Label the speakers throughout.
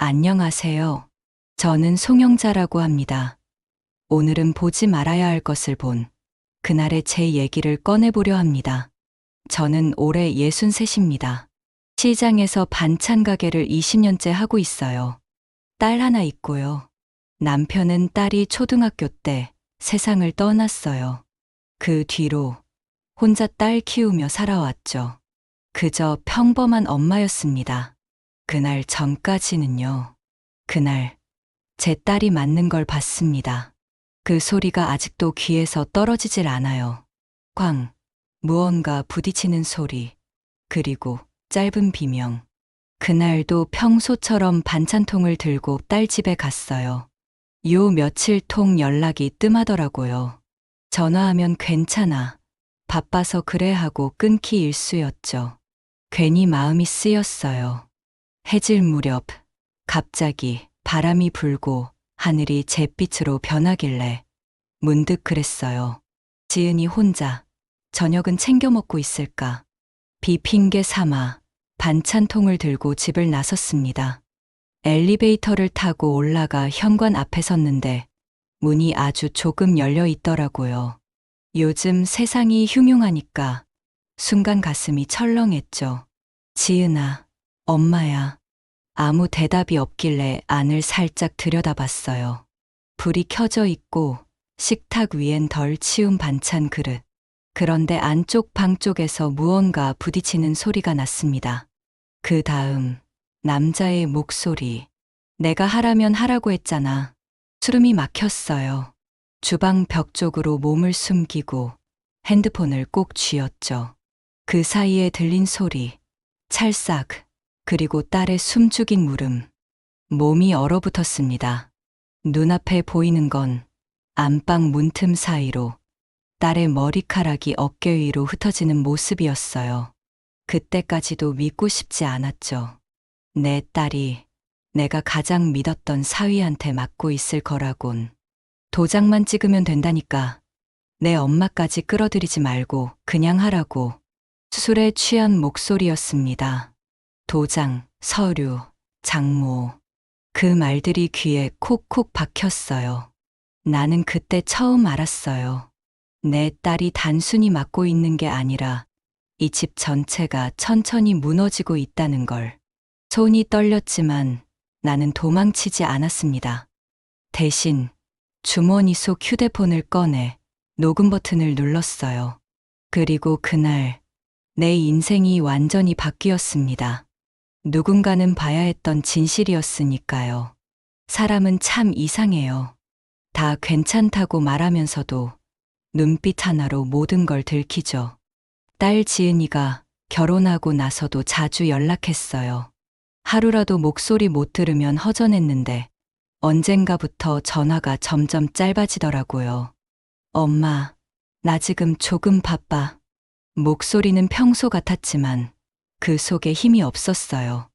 Speaker 1: 안녕하세요. 저는 송영자라고 합니다. 오늘은 보지 말아야 할 것을 본 그날의 제 얘기를 꺼내보려 합니다. 저는 올해 63입니다. 시장에서 반찬 가게를 20년째 하고 있어요. 딸 하나 있고요. 남편은 딸이 초등학교 때 세상을 떠났어요. 그 뒤로 혼자 딸 키우며 살아왔죠. 그저 평범한 엄마였습니다. 그날 전까지는요. 그날 제 딸이 맞는 걸 봤습니다. 그 소리가 아직도 귀에서 떨어지질 않아요. 쾅, 무언가 부딪히는 소리, 그리고 짧은 비명. 그날도 평소처럼 반찬통을 들고 딸 집에 갔어요. 요 며칠 통 연락이 뜸하더라고요. 전화하면 괜찮아. 바빠서 그래 하고 끊기 일쑤였죠. 괜히 마음이 쓰였어요. 해질 무렵 갑자기 바람이 불고 하늘이 잿빛으로 변하길래 문득 그랬어요. 지은이 혼자 저녁은 챙겨 먹고 있을까? 비 핑계 삼아 반찬통을 들고 집을 나섰습니다. 엘리베이터를 타고 올라가 현관 앞에 섰는데 문이 아주 조금 열려 있더라고요. 요즘 세상이 흉흉하니까 순간 가슴이 철렁했죠. 지은아, 엄마야. 아무 대답이 없길래 안을 살짝 들여다봤어요. 불이 켜져 있고 식탁 위엔 덜 치운 반찬 그릇. 그런데 안쪽 방 쪽에서 무언가 부딪히는 소리가 났습니다. 그 다음 남자의 목소리. 내가 하라면 하라고 했잖아. 수름이 막혔어요. 주방 벽 쪽으로 몸을 숨기고 핸드폰을 꼭 쥐었죠. 그 사이에 들린 소리. 찰싹. 그리고 딸의 숨죽인 물음. 몸이 얼어붙었습니다. 눈앞에 보이는 건 안방 문틈 사이로 딸의 머리카락이 어깨 위로 흩어지는 모습이었어요. 그때까지도 믿고 싶지 않았죠. 내 딸이 내가 가장 믿었던 사위한테 맞고 있을 거라곤. 도장만 찍으면 된다니까. 내 엄마까지 끌어들이지 말고 그냥 하라고. 수술에 취한 목소리였습니다. 도장, 서류, 장모. 그 말들이 귀에 콕콕 박혔어요. 나는 그때 처음 알았어요. 내 딸이 단순히 맡고 있는 게 아니라 이 집 전체가 천천히 무너지고 있다는 걸. 손이 떨렸지만 나는 도망치지 않았습니다. 대신 주머니 속 휴대폰을 꺼내 녹음 버튼을 눌렀어요. 그리고 그날 내 인생이 완전히 바뀌었습니다. 누군가는 봐야 했던 진실이었으니까요. 사람은 참 이상해요. 다 괜찮다고 말하면서도 눈빛 하나로 모든 걸 들키죠. 딸 지은이가 결혼하고 나서도 자주 연락했어요. 하루라도 목소리 못 들으면 허전했는데 언젠가부터 전화가 점점 짧아지더라고요. 엄마, 나 지금 조금 바빠. 목소리는 평소 같았지만 그 속에 힘이 없었어요.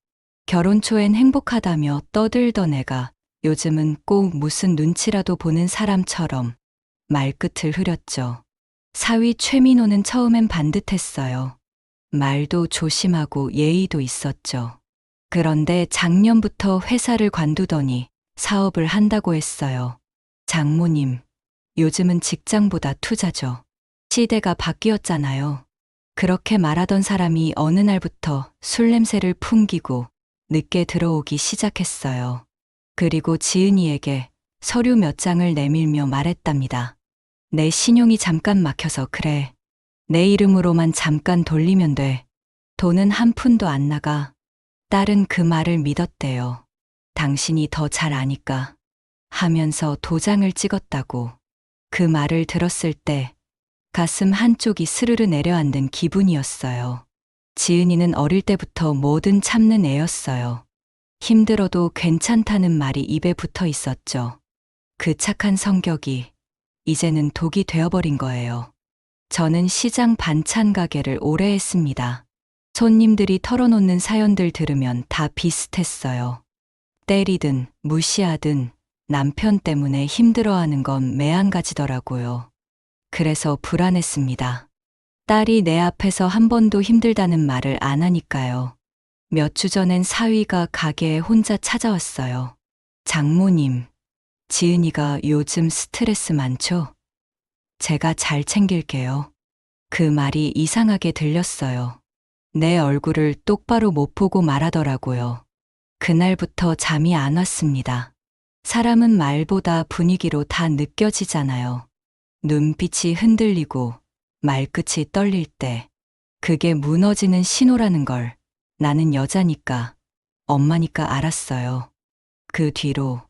Speaker 1: 결혼 초엔 행복하다며 떠들던 애가 요즘은 꼭 무슨 눈치라도 보는 사람처럼 말끝을 흐렸죠. 사위 최민호는 처음엔 반듯했어요. 말도 조심하고 예의도 있었죠. 그런데 작년부터 회사를 관두더니 사업을 한다고 했어요. 장모님, 요즘은 직장보다 투자죠. 시대가 바뀌었잖아요. 그렇게 말하던 사람이 어느 날부터 술 냄새를 풍기고 늦게 들어오기 시작했어요. 그리고 지은이에게 서류 몇 장을 내밀며 말했답니다. 내 신용이 잠깐 막혀서 그래. 내 이름으로만 잠깐 돌리면 돼. 돈은 한 푼도 안 나가. 딸은 그 말을 믿었대요. 당신이 더 잘 아니까 하면서 도장을 찍었다고. 그 말을 들었을 때 가슴 한쪽이 스르르 내려앉는 기분이었어요. 지은이는 어릴 때부터 뭐든 참는 애였어요. 힘들어도 괜찮다는 말이 입에 붙어 있었죠. 그 착한 성격이 이제는 독이 되어버린 거예요. 저는 시장 반찬 가게를 오래 했습니다. 손님들이 털어놓는 사연들 들으면 다 비슷했어요. 때리든 무시하든 남편 때문에 힘들어하는 건 매한가지더라고요. 그래서 불안했습니다. 딸이 내 앞에서 한 번도 힘들다는 말을 안 하니까요. 몇 주 전엔 사위가 가게에 혼자 찾아왔어요. 장모님, 지은이가 요즘 스트레스 많죠? 제가 잘 챙길게요. 그 말이 이상하게 들렸어요. 내 얼굴을 똑바로 못 보고 말하더라고요. 그날부터 잠이 안 왔습니다. 사람은 말보다 분위기로 다 느껴지잖아요. 눈빛이 흔들리고 말끝이 떨릴 때 그게 무너지는 신호라는 걸 나는 여자니까, 엄마니까 알았어요. 그 뒤로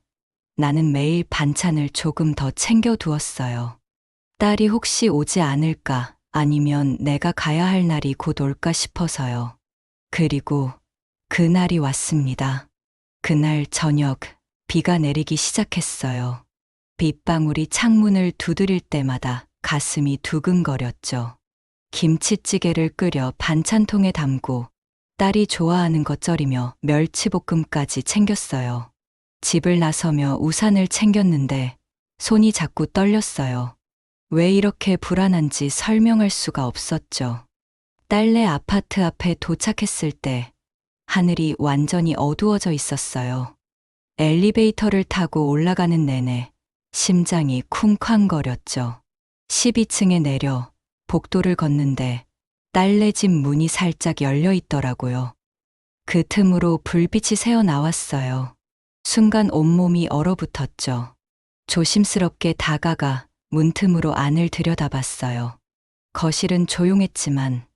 Speaker 1: 나는 매일 반찬을 조금 더 챙겨두었어요. 딸이 혹시 오지 않을까, 아니면 내가 가야 할 날이 곧 올까 싶어서요. 그리고 그날이 왔습니다. 그날 저녁 비가 내리기 시작했어요. 빗방울이 창문을 두드릴 때마다 가슴이 두근거렸죠. 김치찌개를 끓여 반찬통에 담고 딸이 좋아하는 것 절이며 멸치볶음까지 챙겼어요. 집을 나서며 우산을 챙겼는데 손이 자꾸 떨렸어요. 왜 이렇게 불안한지 설명할 수가 없었죠. 딸네 아파트 앞에 도착했을 때 하늘이 완전히 어두워져 있었어요. 엘리베이터를 타고 올라가는 내내 심장이 쿵쾅거렸죠. 12층에 내려 복도를 걷는데 딸네 집 문이 살짝 열려 있더라고요. 그 틈으로 불빛이 새어 나왔어요. 순간 온몸이 얼어붙었죠. 조심스럽게 다가가 문틈으로 안을 들여다봤어요. 거실은 조용했지만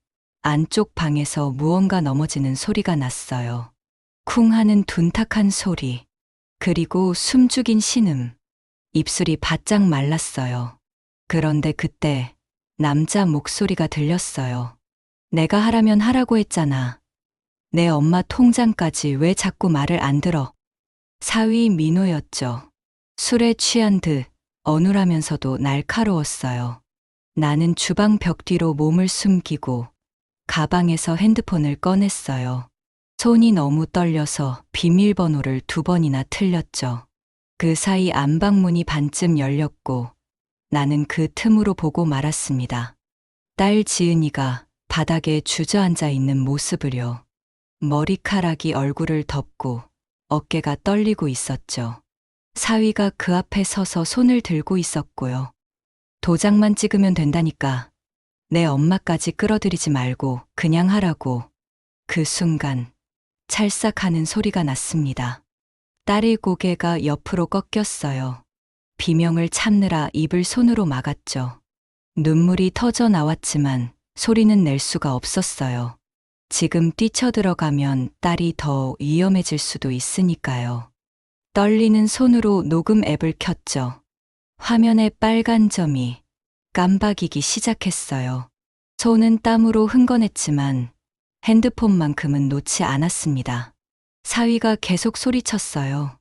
Speaker 1: 안쪽 방에서 무언가 넘어지는 소리가 났어요. 쿵 하는 둔탁한 소리, 그리고 숨죽인 신음, 입술이 바짝 말랐어요. 그런데 그때 남자 목소리가 들렸어요. 내가 하라면 하라고 했잖아. 내 엄마 통장까지 왜 자꾸 말을 안 들어? 사위 민호였죠. 술에 취한 듯 어눌하면서도 날카로웠어요. 나는 주방 벽 뒤로 몸을 숨기고 가방에서 핸드폰을 꺼냈어요. 손이 너무 떨려서 비밀번호를 2번이나 틀렸죠. 그 사이 안방문이 반쯤 열렸고 나는 그 틈으로 보고 말았습니다. 딸 지은이가 바닥에 주저앉아 있는 모습을요. 머리카락이 얼굴을 덮고 어깨가 떨리고 있었죠. 사위가 그 앞에 서서 손을 들고 있었고요. 도장만 찍으면 된다니까. 내 엄마까지 끌어들이지 말고 그냥 하라고. 그 순간 찰싹하는 소리가 났습니다. 딸의 고개가 옆으로 꺾였어요. 비명을 참느라 입을 손으로 막았죠. 눈물이 터져 나왔지만 소리는 낼 수가 없었어요. 지금 뛰쳐들어가면 딸이 더 위험해질 수도 있으니까요. 떨리는 손으로 녹음 앱을 켰죠. 화면에 빨간 점이 깜박이기 시작했어요. 손은 땀으로 흥건했지만 핸드폰만큼은 놓지 않았습니다. 사위가 계속 소리쳤어요.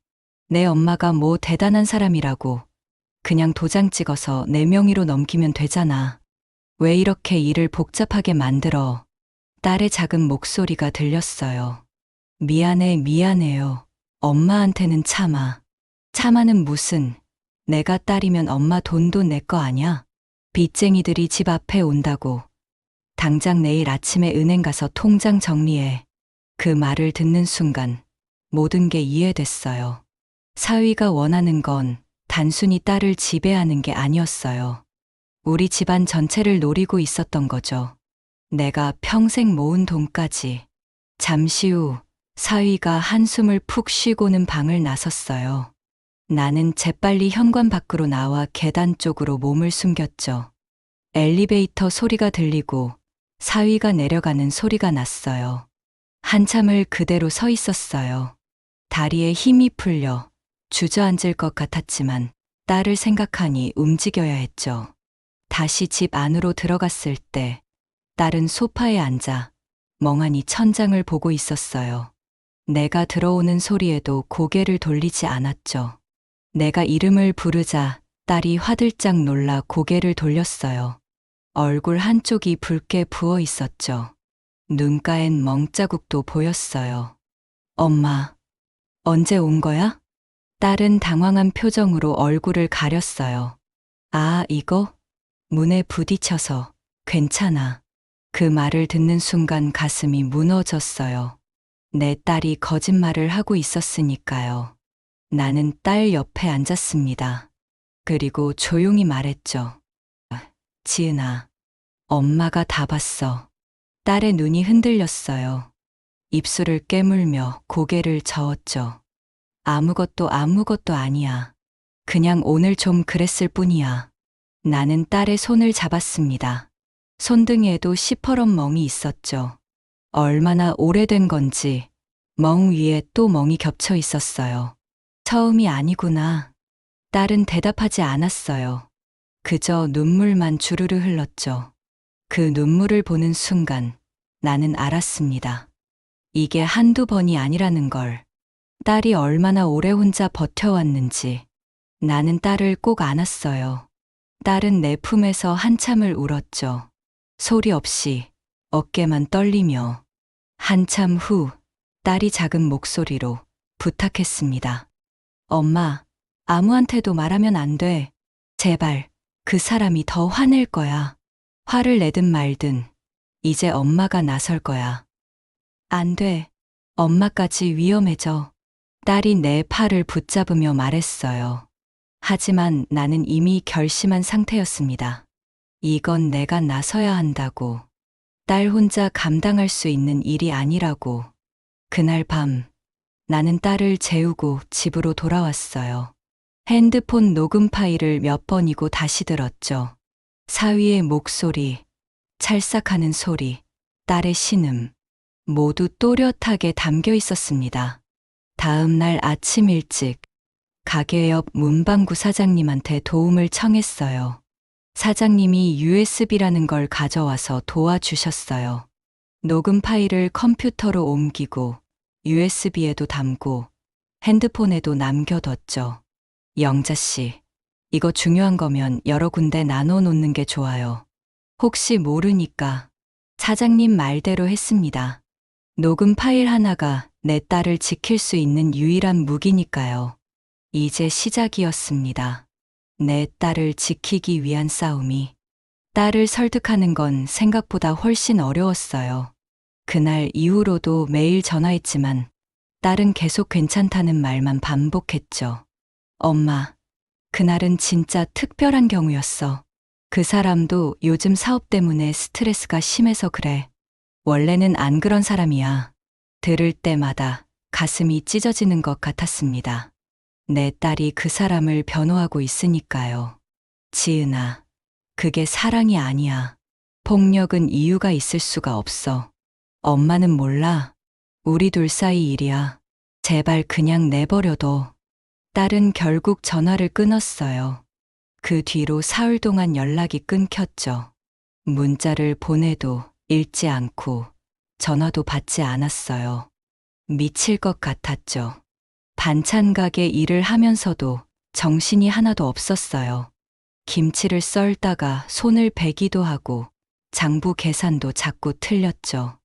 Speaker 1: 내 엄마가 뭐 대단한 사람이라고. 그냥 도장 찍어서 내 명의로 넘기면 되잖아. 왜 이렇게 일을 복잡하게 만들어? 딸의 작은 목소리가 들렸어요. 미안해요. 엄마한테는 참아. 참아는 무슨. 내가 딸이면 엄마 돈도 내 거 아냐? 빚쟁이들이 집 앞에 온다고. 당장 내일 아침에 은행 가서 통장 정리해. 그 말을 듣는 순간 모든 게 이해됐어요. 사위가 원하는 건 단순히 딸을 지배하는 게 아니었어요. 우리 집안 전체를 노리고 있었던 거죠. 내가 평생 모은 돈까지. 잠시 후 사위가 한숨을 푹 쉬고는 방을 나섰어요. 나는 재빨리 현관 밖으로 나와 계단 쪽으로 몸을 숨겼죠. 엘리베이터 소리가 들리고 사위가 내려가는 소리가 났어요. 한참을 그대로 서 있었어요. 다리에 힘이 풀려 주저앉을 것 같았지만 딸을 생각하니 움직여야 했죠. 다시 집 안으로 들어갔을 때 딸은 소파에 앉아 멍하니 천장을 보고 있었어요. 내가 들어오는 소리에도 고개를 돌리지 않았죠. 내가 이름을 부르자 딸이 화들짝 놀라 고개를 돌렸어요. 얼굴 한쪽이 붉게 부어 있었죠. 눈가엔 멍자국도 보였어요. 엄마, 언제 온 거야? 딸은 당황한 표정으로 얼굴을 가렸어요. 아, 이거? 문에 부딪혀서. 괜찮아. 그 말을 듣는 순간 가슴이 무너졌어요. 내 딸이 거짓말을 하고 있었으니까요. 나는 딸 옆에 앉았습니다. 그리고 조용히 말했죠. 지은아, 엄마가 다 봤어. 딸의 눈이 흔들렸어요. 입술을 깨물며 고개를 저었죠. 아무것도 아니야. 그냥 오늘 좀 그랬을 뿐이야. 나는 딸의 손을 잡았습니다. 손등에도 시퍼런 멍이 있었죠. 얼마나 오래된 건지 멍 위에 또 멍이 겹쳐 있었어요. 처음이 아니구나. 딸은 대답하지 않았어요. 그저 눈물만 주르르 흘렀죠. 그 눈물을 보는 순간 나는 알았습니다. 이게 한두 번이 아니라는 걸. 딸이 얼마나 오래 혼자 버텨왔는지. 나는 딸을 꼭 안았어요. 딸은 내 품에서 한참을 울었죠. 소리 없이 어깨만 떨리며. 한참 후 딸이 작은 목소리로 부탁했습니다. 엄마, 아무한테도 말하면 안 돼. 제발, 그 사람이 더 화낼 거야. 화를 내든 말든 이제 엄마가 나설 거야. 안 돼. 엄마까지 위험해져. 딸이 내 팔을 붙잡으며 말했어요. 하지만 나는 이미 결심한 상태였습니다. 이건 내가 나서야 한다고. 딸 혼자 감당할 수 있는 일이 아니라고. 그날 밤 나는 딸을 재우고 집으로 돌아왔어요. 핸드폰 녹음 파일을 몇 번이고 다시 들었죠. 사위의 목소리, 찰싹하는 소리, 딸의 신음, 모두 또렷하게 담겨 있었습니다. 다음 날 아침 일찍 가게 옆 문방구 사장님한테 도움을 청했어요. 사장님이 USB라는 걸 가져와서 도와주셨어요. 녹음 파일을 컴퓨터로 옮기고 USB에도 담고 핸드폰에도 남겨뒀죠. 영자 씨, 이거 중요한 거면 여러 군데 나눠 놓는 게 좋아요. 혹시 모르니까. 사장님 말대로 했습니다. 녹음 파일 하나가 내 딸을 지킬 수 있는 유일한 무기니까요. 이제 시작이었습니다. 내 딸을 지키기 위한 싸움이. 딸을 설득하는 건 생각보다 훨씬 어려웠어요. 그날 이후로도 매일 전화했지만 딸은 계속 괜찮다는 말만 반복했죠. 엄마, 그날은 진짜 특별한 경우였어. 그 사람도 요즘 사업 때문에 스트레스가 심해서 그래. 원래는 안 그런 사람이야. 들을 때마다 가슴이 찢어지는 것 같았습니다. 내 딸이 그 사람을 변호하고 있으니까요. 지은아, 그게 사랑이 아니야. 폭력은 이유가 있을 수가 없어. 엄마는 몰라. 우리 둘 사이 일이야. 제발 그냥 내버려둬. 딸은 결국 전화를 끊었어요. 그 뒤로 사흘 동안 연락이 끊겼죠. 문자를 보내도 읽지 않고 전화도 받지 않았어요. 미칠 것 같았죠. 반찬 가게 일을 하면서도 정신이 하나도 없었어요. 김치를 썰다가 손을 베기도 하고 장부 계산도 자꾸 틀렸죠.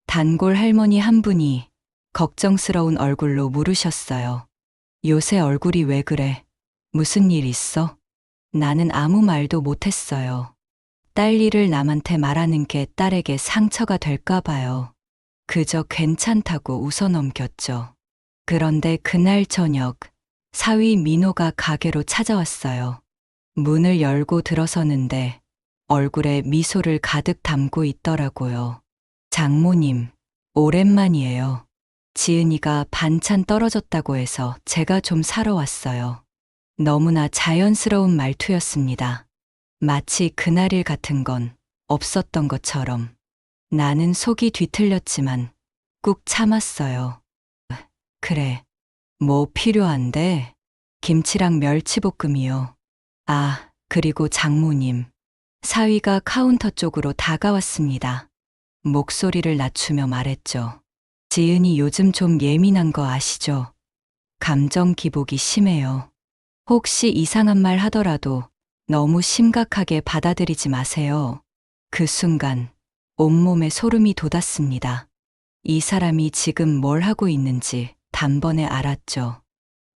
Speaker 1: 단골 할머니 한 분이 걱정스러운 얼굴로 물으셨어요. 요새 얼굴이 왜 그래? 무슨 일 있어? 나는 아무 말도 못했어요. 딸 일을 남한테 말하는 게 딸에게 상처가 될까 봐요. 그저 괜찮다고 웃어넘겼죠. 그런데 그날 저녁 사위 민호가 가게로 찾아왔어요. 문을 열고 들어서는데 얼굴에 미소를 가득 담고 있더라고요. 장모님, 오랜만이에요. 지은이가 반찬 떨어졌다고 해서 제가 좀 사러 왔어요. 너무나 자연스러운 말투였습니다. 마치 그날 일 같은 건 없었던 것처럼. 나는 속이 뒤틀렸지만 꾹 참았어요. 그래, 뭐 필요한데? 김치랑 멸치볶음이요. 아, 그리고 장모님. 사위가 카운터 쪽으로 다가왔습니다. 목소리를 낮추며 말했죠. 지은이 요즘 좀 예민한 거 아시죠? 감정 기복이 심해요. 혹시 이상한 말 하더라도 너무 심각하게 받아들이지 마세요. 그 순간 온몸에 소름이 돋았습니다. 이 사람이 지금 뭘 하고 있는지 단번에 알았죠.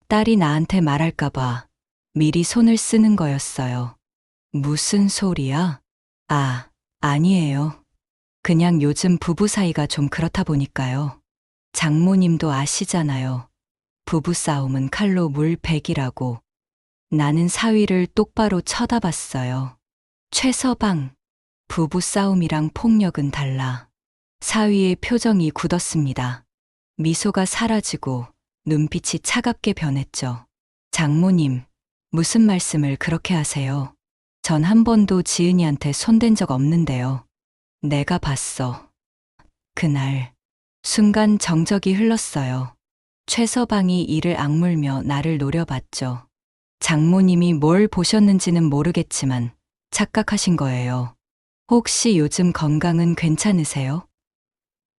Speaker 1: 딸이 나한테 말할까봐 미리 손을 쓰는 거였어요. 무슨 소리야? 아, 아니에요. 그냥 요즘 부부 사이가 좀 그렇다 보니까요. 장모님도 아시잖아요. 부부싸움은 칼로 물베기라고. 나는 사위를 똑바로 쳐다봤어요. 최서방, 부부싸움이랑 폭력은 달라. 사위의 표정이 굳었습니다. 미소가 사라지고 눈빛이 차갑게 변했죠. 장모님, 무슨 말씀을 그렇게 하세요? 전 한 번도 지은이한테 손댄 적 없는데요. 내가 봤어. 그날, 순간 정적이 흘렀어요. 최서방이 이를 악물며 나를 노려봤죠. 장모님이 뭘 보셨는지는 모르겠지만 착각하신 거예요. 혹시 요즘 건강은 괜찮으세요?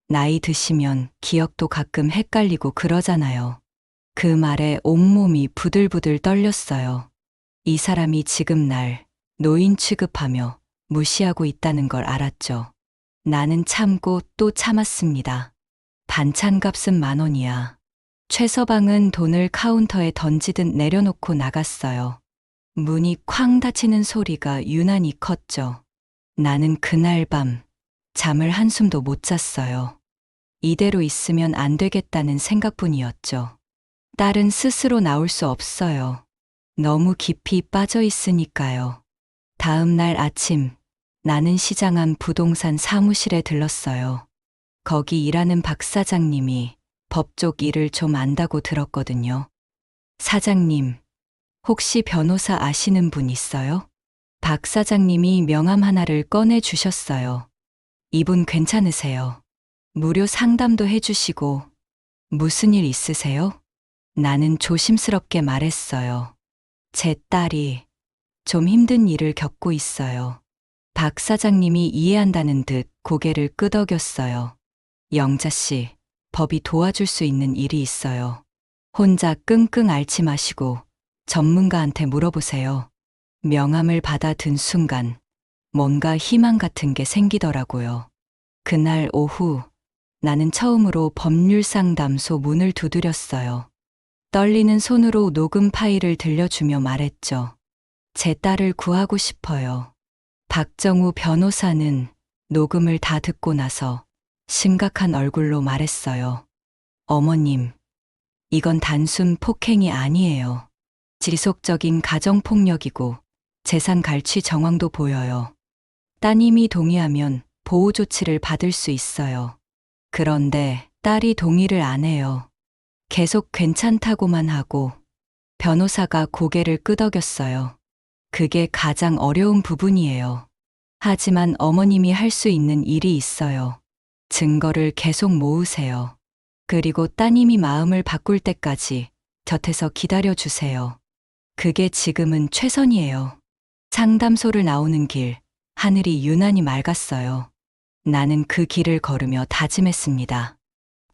Speaker 1: 나이 드시면 기억도 가끔 헷갈리고 그러잖아요. 그 말에 온몸이 부들부들 떨렸어요. 이 사람이 지금 날 노인 취급하며 무시하고 있다는 걸 알았죠. 나는 참고 또 참았습니다. 반찬값은 10,000원이야. 최서방은 돈을 카운터에 던지듯 내려놓고 나갔어요. 문이 쾅 닫히는 소리가 유난히 컸죠. 나는 그날 밤 잠을 한숨도 못 잤어요. 이대로 있으면 안 되겠다는 생각뿐이었죠. 딸은 스스로 나올 수 없어요. 너무 깊이 빠져 있으니까요. 다음 날 아침, 나는 시장한 부동산 사무실에 들렀어요. 거기 일하는 박 사장님이 법쪽 일을 좀 안다고 들었거든요. 사장님, 혹시 변호사 아시는 분 있어요? 박 사장님이 명함 하나를 꺼내 주셨어요. 이분 괜찮으세요? 무료 상담도 해주시고. 무슨 일 있으세요? 나는 조심스럽게 말했어요. 제 딸이 좀 힘든 일을 겪고 있어요. 박 사장님이 이해한다는 듯 고개를 끄덕였어요. 영자 씨, 법이 도와줄 수 있는 일이 있어요. 혼자 끙끙 앓지 마시고 전문가한테 물어보세요. 명함을 받아 든 순간 뭔가 희망 같은 게 생기더라고요. 그날 오후 나는 처음으로 법률상담소 문을 두드렸어요. 떨리는 손으로 녹음 파일을 들려주며 말했죠. 제 딸을 구하고 싶어요. 박정우 변호사는 녹음을 다 듣고 나서 심각한 얼굴로 말했어요. 어머님, 이건 단순 폭행이 아니에요. 지속적인 가정폭력이고 재산 갈취 정황도 보여요. 따님이 동의하면 보호 조치를 받을 수 있어요. 그런데 딸이 동의를 안 해요. 계속 괜찮다고만 하고. 변호사가 고개를 끄덕였어요. 그게 가장 어려운 부분이에요. 하지만 어머님이 할 수 있는 일이 있어요. 증거를 계속 모으세요. 그리고 따님이 마음을 바꿀 때까지 곁에서 기다려주세요. 그게 지금은 최선이에요. 상담소를 나오는 길, 하늘이 유난히 맑았어요. 나는 그 길을 걸으며 다짐했습니다.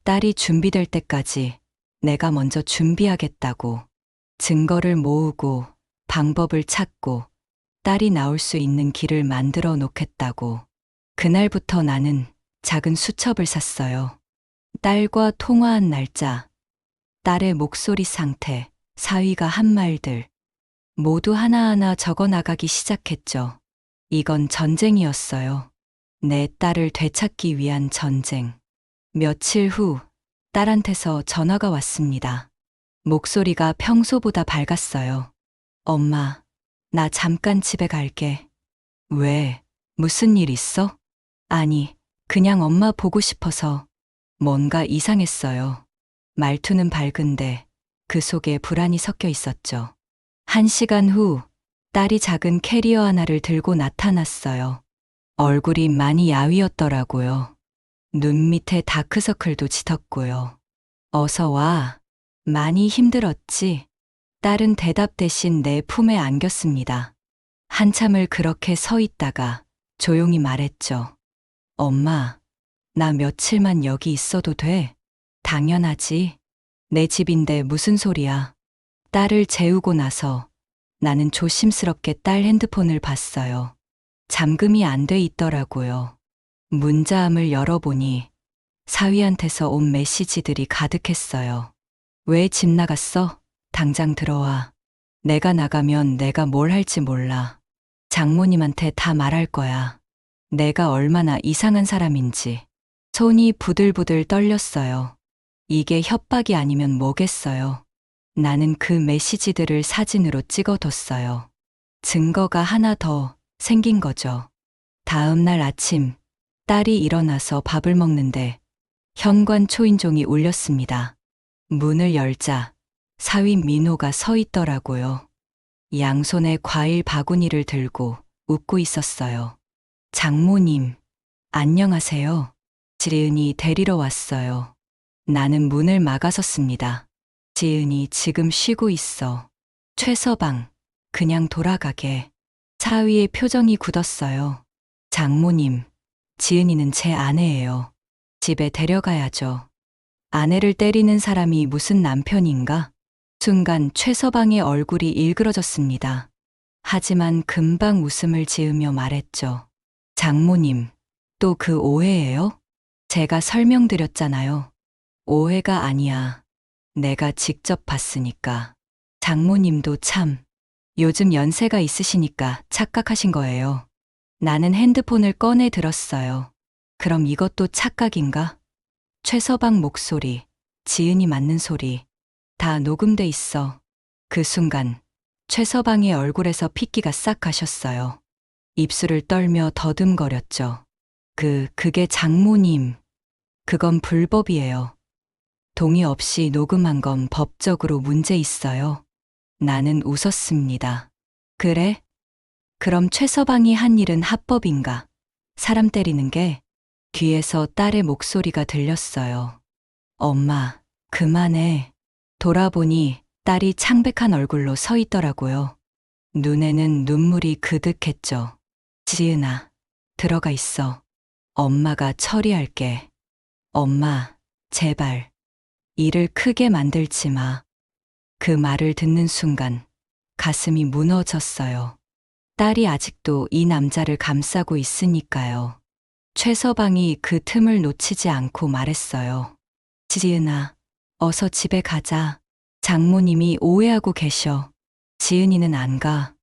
Speaker 1: 딸이 준비될 때까지 내가 먼저 준비하겠다고. 증거를 모으고 방법을 찾고 딸이 나올 수 있는 길을 만들어 놓겠다고. 그날부터 나는 작은 수첩을 샀어요. 딸과 통화한 날짜, 딸의 목소리 상태, 사위가 한 말들, 모두 하나하나 적어 나가기 시작했죠. 이건 전쟁이었어요. 내 딸을 되찾기 위한 전쟁. 며칠 후 딸한테서 전화가 왔습니다. 목소리가 평소보다 밝았어요. 엄마, 나 잠깐 집에 갈게. 왜? 무슨 일 있어? 아니, 그냥 엄마 보고 싶어서. 뭔가 이상했어요. 말투는 밝은데 그 속에 불안이 섞여 있었죠. 1시간 후 딸이 작은 캐리어 하나를 들고 나타났어요. 얼굴이 많이 야위었더라고요. 눈 밑에 다크서클도 짙었고요. 어서 와. 많이 힘들었지? 딸은 대답 대신 내 품에 안겼습니다. 한참을 그렇게 서 있다가 조용히 말했죠. 엄마, 나 며칠만 여기 있어도 돼? 당연하지. 내 집인데 무슨 소리야. 딸을 재우고 나서 나는 조심스럽게 딸 핸드폰을 봤어요. 잠금이 안 돼 있더라고요. 문자함을 열어보니 사위한테서 온 메시지들이 가득했어요. 왜 집 나갔어? 당장 들어와. 내가 나가면 내가 뭘 할지 몰라. 장모님한테 다 말할 거야. 내가 얼마나 이상한 사람인지. 손이 부들부들 떨렸어요. 이게 협박이 아니면 뭐겠어요. 나는 그 메시지들을 사진으로 찍어뒀어요. 증거가 하나 더 생긴 거죠. 다음 날 아침, 딸이 일어나서 밥을 먹는데 현관 초인종이 울렸습니다. 문을 열자 사위 민호가 서 있더라고요. 양손에 과일 바구니를 들고 웃고 있었어요. 장모님, 안녕하세요. 지은이 데리러 왔어요. 나는 문을 막아섰습니다. 지은이 지금 쉬고 있어. 최서방, 그냥 돌아가게. 사위의 표정이 굳었어요. 장모님, 지은이는 제 아내예요. 집에 데려가야죠. 아내를 때리는 사람이 무슨 남편인가? 순간 최서방의 얼굴이 일그러졌습니다. 하지만 금방 웃음을 지으며 말했죠. 장모님, 또 그 오해예요? 제가 설명드렸잖아요. 오해가 아니야. 내가 직접 봤으니까. 장모님도 참, 요즘 연세가 있으시니까 착각하신 거예요. 나는 핸드폰을 꺼내 들었어요. 그럼 이것도 착각인가? 최서방 목소리, 지은이 맞는 소리, 다 녹음돼 있어. 그 순간, 최서방의 얼굴에서 핏기가 싹 가셨어요. 입술을 떨며 더듬거렸죠. 그게 장모님. 그건 불법이에요. 동의 없이 녹음한 건 법적으로 문제 있어요. 나는 웃었습니다. 그래? 그럼 최서방이 한 일은 합법인가? 사람 때리는 게? 귀에서 딸의 목소리가 들렸어요. 엄마, 그만해. 돌아보니 딸이 창백한 얼굴로 서 있더라고요. 눈에는 눈물이 그득했죠. 지은아, 들어가 있어. 엄마가 처리할게. 엄마, 제발. 일을 크게 만들지 마. 그 말을 듣는 순간 가슴이 무너졌어요. 딸이 아직도 이 남자를 감싸고 있으니까요. 최서방이 그 틈을 놓치지 않고 말했어요. 지은아, 어서 집에 가자. 장모님이 오해하고 계셔. 지은이는 안 가.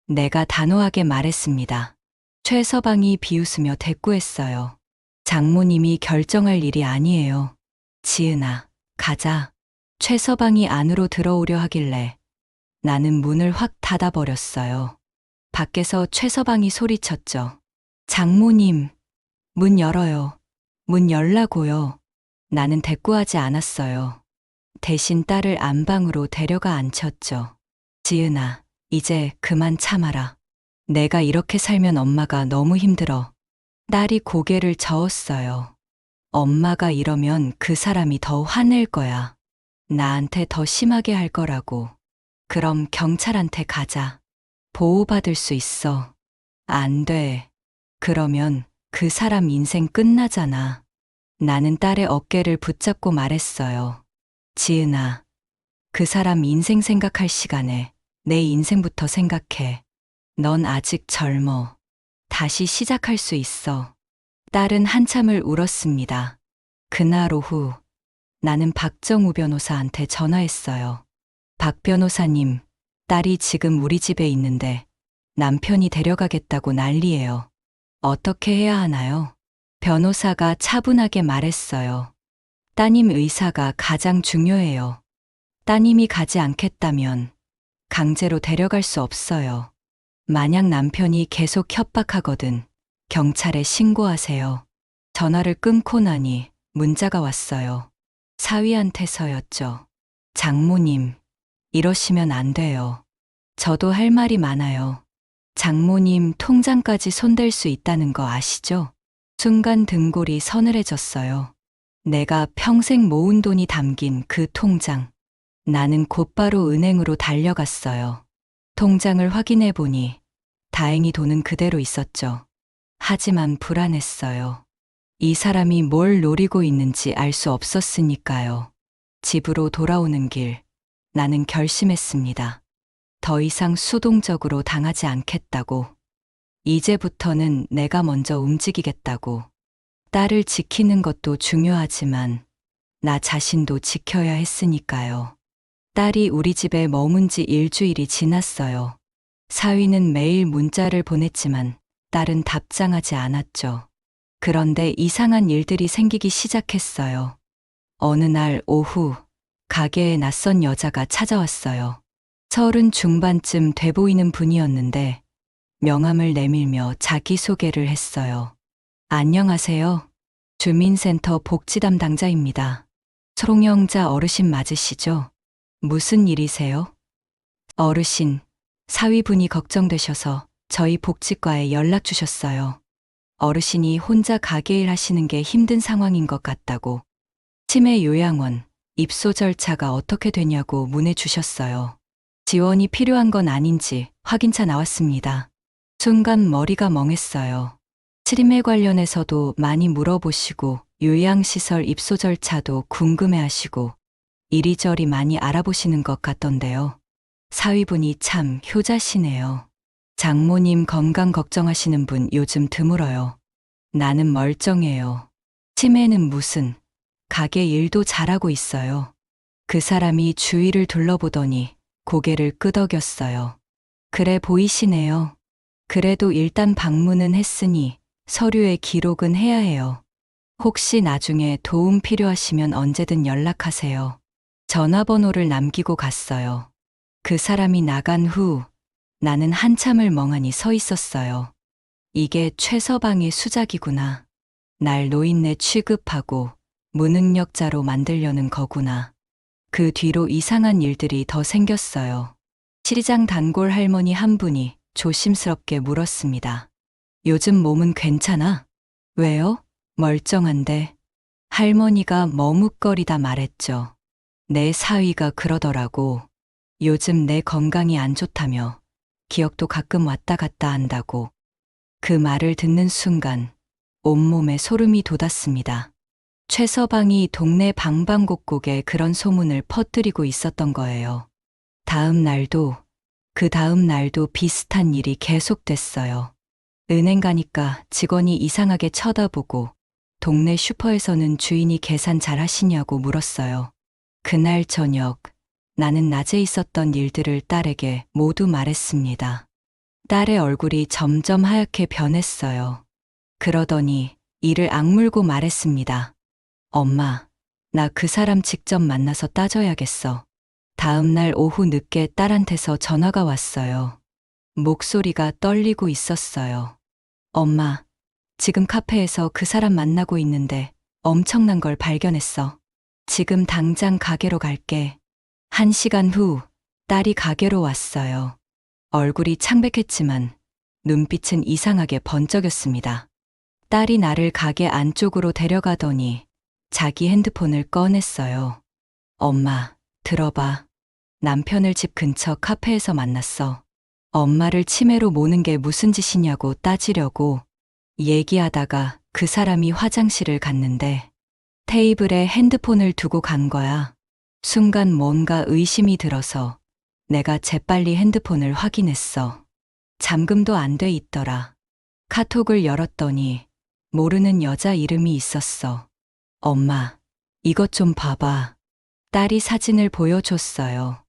Speaker 1: 내가 단호하게 말했습니다. 최서방이 비웃으며 대꾸했어요. 장모님이 결정할 일이 아니에요. 지은아, 가자. 최서방이 안으로 들어오려 하길래 나는 문을 확 닫아버렸어요. 밖에서 최서방이 소리쳤죠. 장모님, 문 열어요. 문 열라고요. 나는 대꾸하지 않았어요. 대신 딸을 안방으로 데려가 앉혔죠. 지은아, 이제 그만 참아라. 내가 이렇게 살면 엄마가 너무 힘들어. 딸이 고개를 저었어요. 엄마가 이러면 그 사람이 더 화낼 거야. 나한테 더 심하게 할 거라고. 그럼 경찰한테 가자. 보호받을 수 있어. 안 돼. 그러면 그 사람 인생 끝나잖아. 나는 딸의 어깨를 붙잡고 말했어요. 지은아, 그 사람 인생 생각할 시간에 내 인생부터 생각해. 넌 아직 젊어. 다시 시작할 수 있어. 딸은 한참을 울었습니다. 그날 오후 나는 박정우 변호사한테 전화했어요. 박 변호사님, 딸이 지금 우리 집에 있는데 남편이 데려가겠다고 난리예요. 어떻게 해야 하나요? 변호사가 차분하게 말했어요. 따님 의사가 가장 중요해요. 따님이 가지 않겠다면 강제로 데려갈 수 없어요. 만약 남편이 계속 협박하거든 경찰에 신고하세요. 전화를 끊고 나니 문자가 왔어요. 사위한테서였죠. 장모님, 이러시면 안 돼요. 저도 할 말이 많아요. 장모님 통장까지 손댈 수 있다는 거 아시죠? 순간 등골이 서늘해졌어요. 내가 평생 모은 돈이 담긴 그 통장. 나는 곧바로 은행으로 달려갔어요. 통장을 확인해 보니 다행히 돈은 그대로 있었죠. 하지만 불안했어요. 이 사람이 뭘 노리고 있는지 알 수 없었으니까요. 집으로 돌아오는 길, 나는 결심했습니다. 더 이상 수동적으로 당하지 않겠다고. 이제부터는 내가 먼저 움직이겠다고. 딸을 지키는 것도 중요하지만 나 자신도 지켜야 했으니까요. 딸이 우리 집에 머문 지 일주일이 지났어요. 사위는 매일 문자를 보냈지만 딸은 답장하지 않았죠. 그런데 이상한 일들이 생기기 시작했어요. 어느 날 오후 가게에 낯선 여자가 찾아왔어요. 30 중반쯤 돼 보이는 분이었는데 명함을 내밀며 자기소개를 했어요. 안녕하세요. 주민센터 복지 담당자입니다. 소롱영자 어르신 맞으시죠? 무슨 일이세요? 어르신, 사위분이 걱정되셔서 저희 복지과에 연락 주셨어요. 어르신이 혼자 가게 일 하시는 게 힘든 상황인 것 같다고. 치매 요양원, 입소 절차가 어떻게 되냐고 문의 주셨어요. 지원이 필요한 건 아닌지 확인차 나왔습니다. 순간 머리가 멍했어요. 치매 관련해서도 많이 물어보시고 요양시설 입소 절차도 궁금해하시고 이리저리 많이 알아보시는 것 같던데요. 사위분이 참 효자시네요. 장모님 건강 걱정하시는 분 요즘 드물어요. 나는 멀쩡해요. 치매는 무슨, 가게 일도 잘하고 있어요. 그 사람이 주위를 둘러보더니 고개를 끄덕였어요. 그래 보이시네요. 그래도 일단 방문은 했으니 서류에 기록은 해야 해요. 혹시 나중에 도움 필요하시면 언제든 연락하세요. 전화번호를 남기고 갔어요. 그 사람이 나간 후 나는 한참을 멍하니 서 있었어요. 이게 최서방의 수작이구나. 날 노인네 취급하고 무능력자로 만들려는 거구나. 그 뒤로 이상한 일들이 더 생겼어요. 시리장 단골 할머니 한 분이 조심스럽게 물었습니다. 요즘 몸은 괜찮아? 왜요? 멀쩡한데. 할머니가 머뭇거리다 말했죠. 내 사위가 그러더라고. 요즘 내 건강이 안 좋다며 기억도 가끔 왔다 갔다 한다고. 그 말을 듣는 순간 온몸에 소름이 돋았습니다. 최서방이 동네 방방곡곡에 그런 소문을 퍼뜨리고 있었던 거예요. 그 다음 날도 비슷한 일이 계속됐어요. 은행 가니까 직원이 이상하게 쳐다보고 동네 슈퍼에서는 주인이 계산 잘 하시냐고 물었어요. 그날 저녁 나는 낮에 있었던 일들을 딸에게 모두 말했습니다. 딸의 얼굴이 점점 하얗게 변했어요. 그러더니 이를 악물고 말했습니다. 엄마, 나 그 사람 직접 만나서 따져야겠어. 다음 날 오후 늦게 딸한테서 전화가 왔어요. 목소리가 떨리고 있었어요. 엄마, 지금 카페에서 그 사람 만나고 있는데 엄청난 걸 발견했어. 지금 당장 가게로 갈게. 1시간 후 딸이 가게로 왔어요. 얼굴이 창백했지만 눈빛은 이상하게 번쩍였습니다. 딸이 나를 가게 안쪽으로 데려가더니 자기 핸드폰을 꺼냈어요. 엄마, 들어봐. 남편을 집 근처 카페에서 만났어. 엄마를 치매로 모는 게 무슨 짓이냐고 따지려고. 얘기하다가 그 사람이 화장실을 갔는데 테이블에 핸드폰을 두고 간 거야. 순간 뭔가 의심이 들어서 내가 재빨리 핸드폰을 확인했어. 잠금도 안 돼 있더라. 카톡을 열었더니 모르는 여자 이름이 있었어. 엄마, 이것 좀 봐봐. 딸이 사진을 보여줬어요.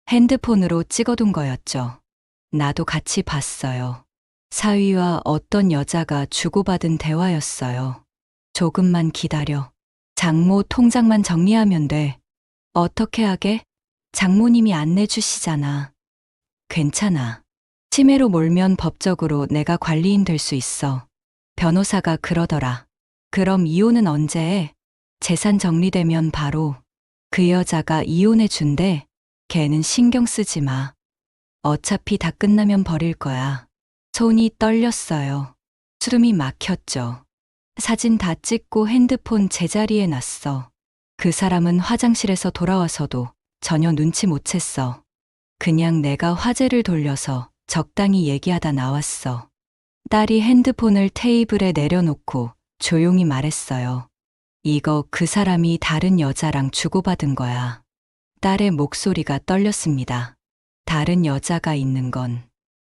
Speaker 1: 핸드폰으로 찍어둔 거였죠. 나도 같이 봤어요. 사위와 어떤 여자가 주고받은 대화였어요. 조금만 기다려. 장모 통장만 정리하면 돼. 어떻게 하게? 장모님이 안내 주시잖아. 괜찮아. 치매로 몰면 법적으로 내가 관리인 될 수 있어. 변호사가 그러더라. 그럼 이혼은 언제 해? 재산 정리되면 바로. 그 여자가 이혼해 준대. 걔는 신경 쓰지 마. 어차피 다 끝나면 버릴 거야. 손이 떨렸어요. 숨이 막혔죠. 사진 다 찍고 핸드폰 제자리에 놨어. 그 사람은 화장실에서 돌아와서도 전혀 눈치 못 챘어. 그냥 내가 화제를 돌려서 적당히 얘기하다 나왔어. 딸이 핸드폰을 테이블에 내려놓고 조용히 말했어요. 이거 그 사람이 다른 여자랑 주고받은 거야. 딸의 목소리가 떨렸습니다. 다른 여자가 있는 건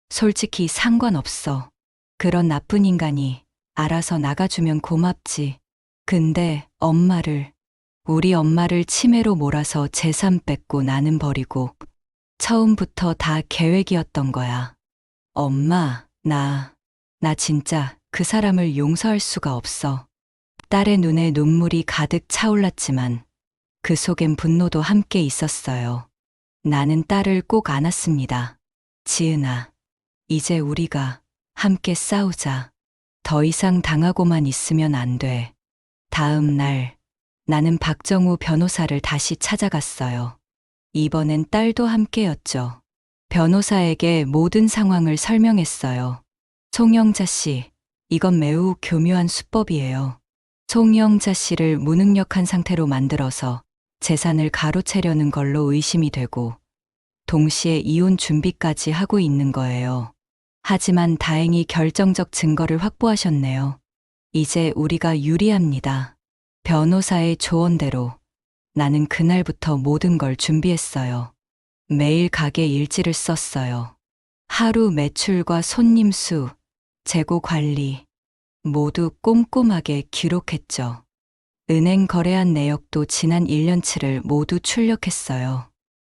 Speaker 1: 솔직히 상관없어. 그런 나쁜 인간이 알아서 나가주면 고맙지. 근데 우리 엄마를 치매로 몰아서 재산 뺏고 나는 버리고 처음부터 다 계획이었던 거야. 엄마, 나 진짜 그 사람을 용서할 수가 없어. 딸의 눈에 눈물이 가득 차올랐지만 그 속엔 분노도 함께 있었어요. 나는 딸을 꼭 안았습니다. 지은아, 이제 우리가 함께 싸우자. 더 이상 당하고만 있으면 안 돼. 다음 날, 나는 박정우 변호사를 다시 찾아갔어요. 이번엔 딸도 함께였죠. 변호사에게 모든 상황을 설명했어요. 송영자 씨, 이건 매우 교묘한 수법이에요. 송영자 씨를 무능력한 상태로 만들어서 재산을 가로채려는 걸로 의심이 되고, 동시에 이혼 준비까지 하고 있는 거예요. 하지만 다행히 결정적 증거를 확보하셨네요. 이제 우리가 유리합니다. 변호사의 조언대로 나는 그날부터 모든 걸 준비했어요. 매일 가게 일지를 썼어요. 하루 매출과 손님 수, 재고 관리, 모두 꼼꼼하게 기록했죠. 은행 거래한 내역도 지난 1년치를 모두 출력했어요.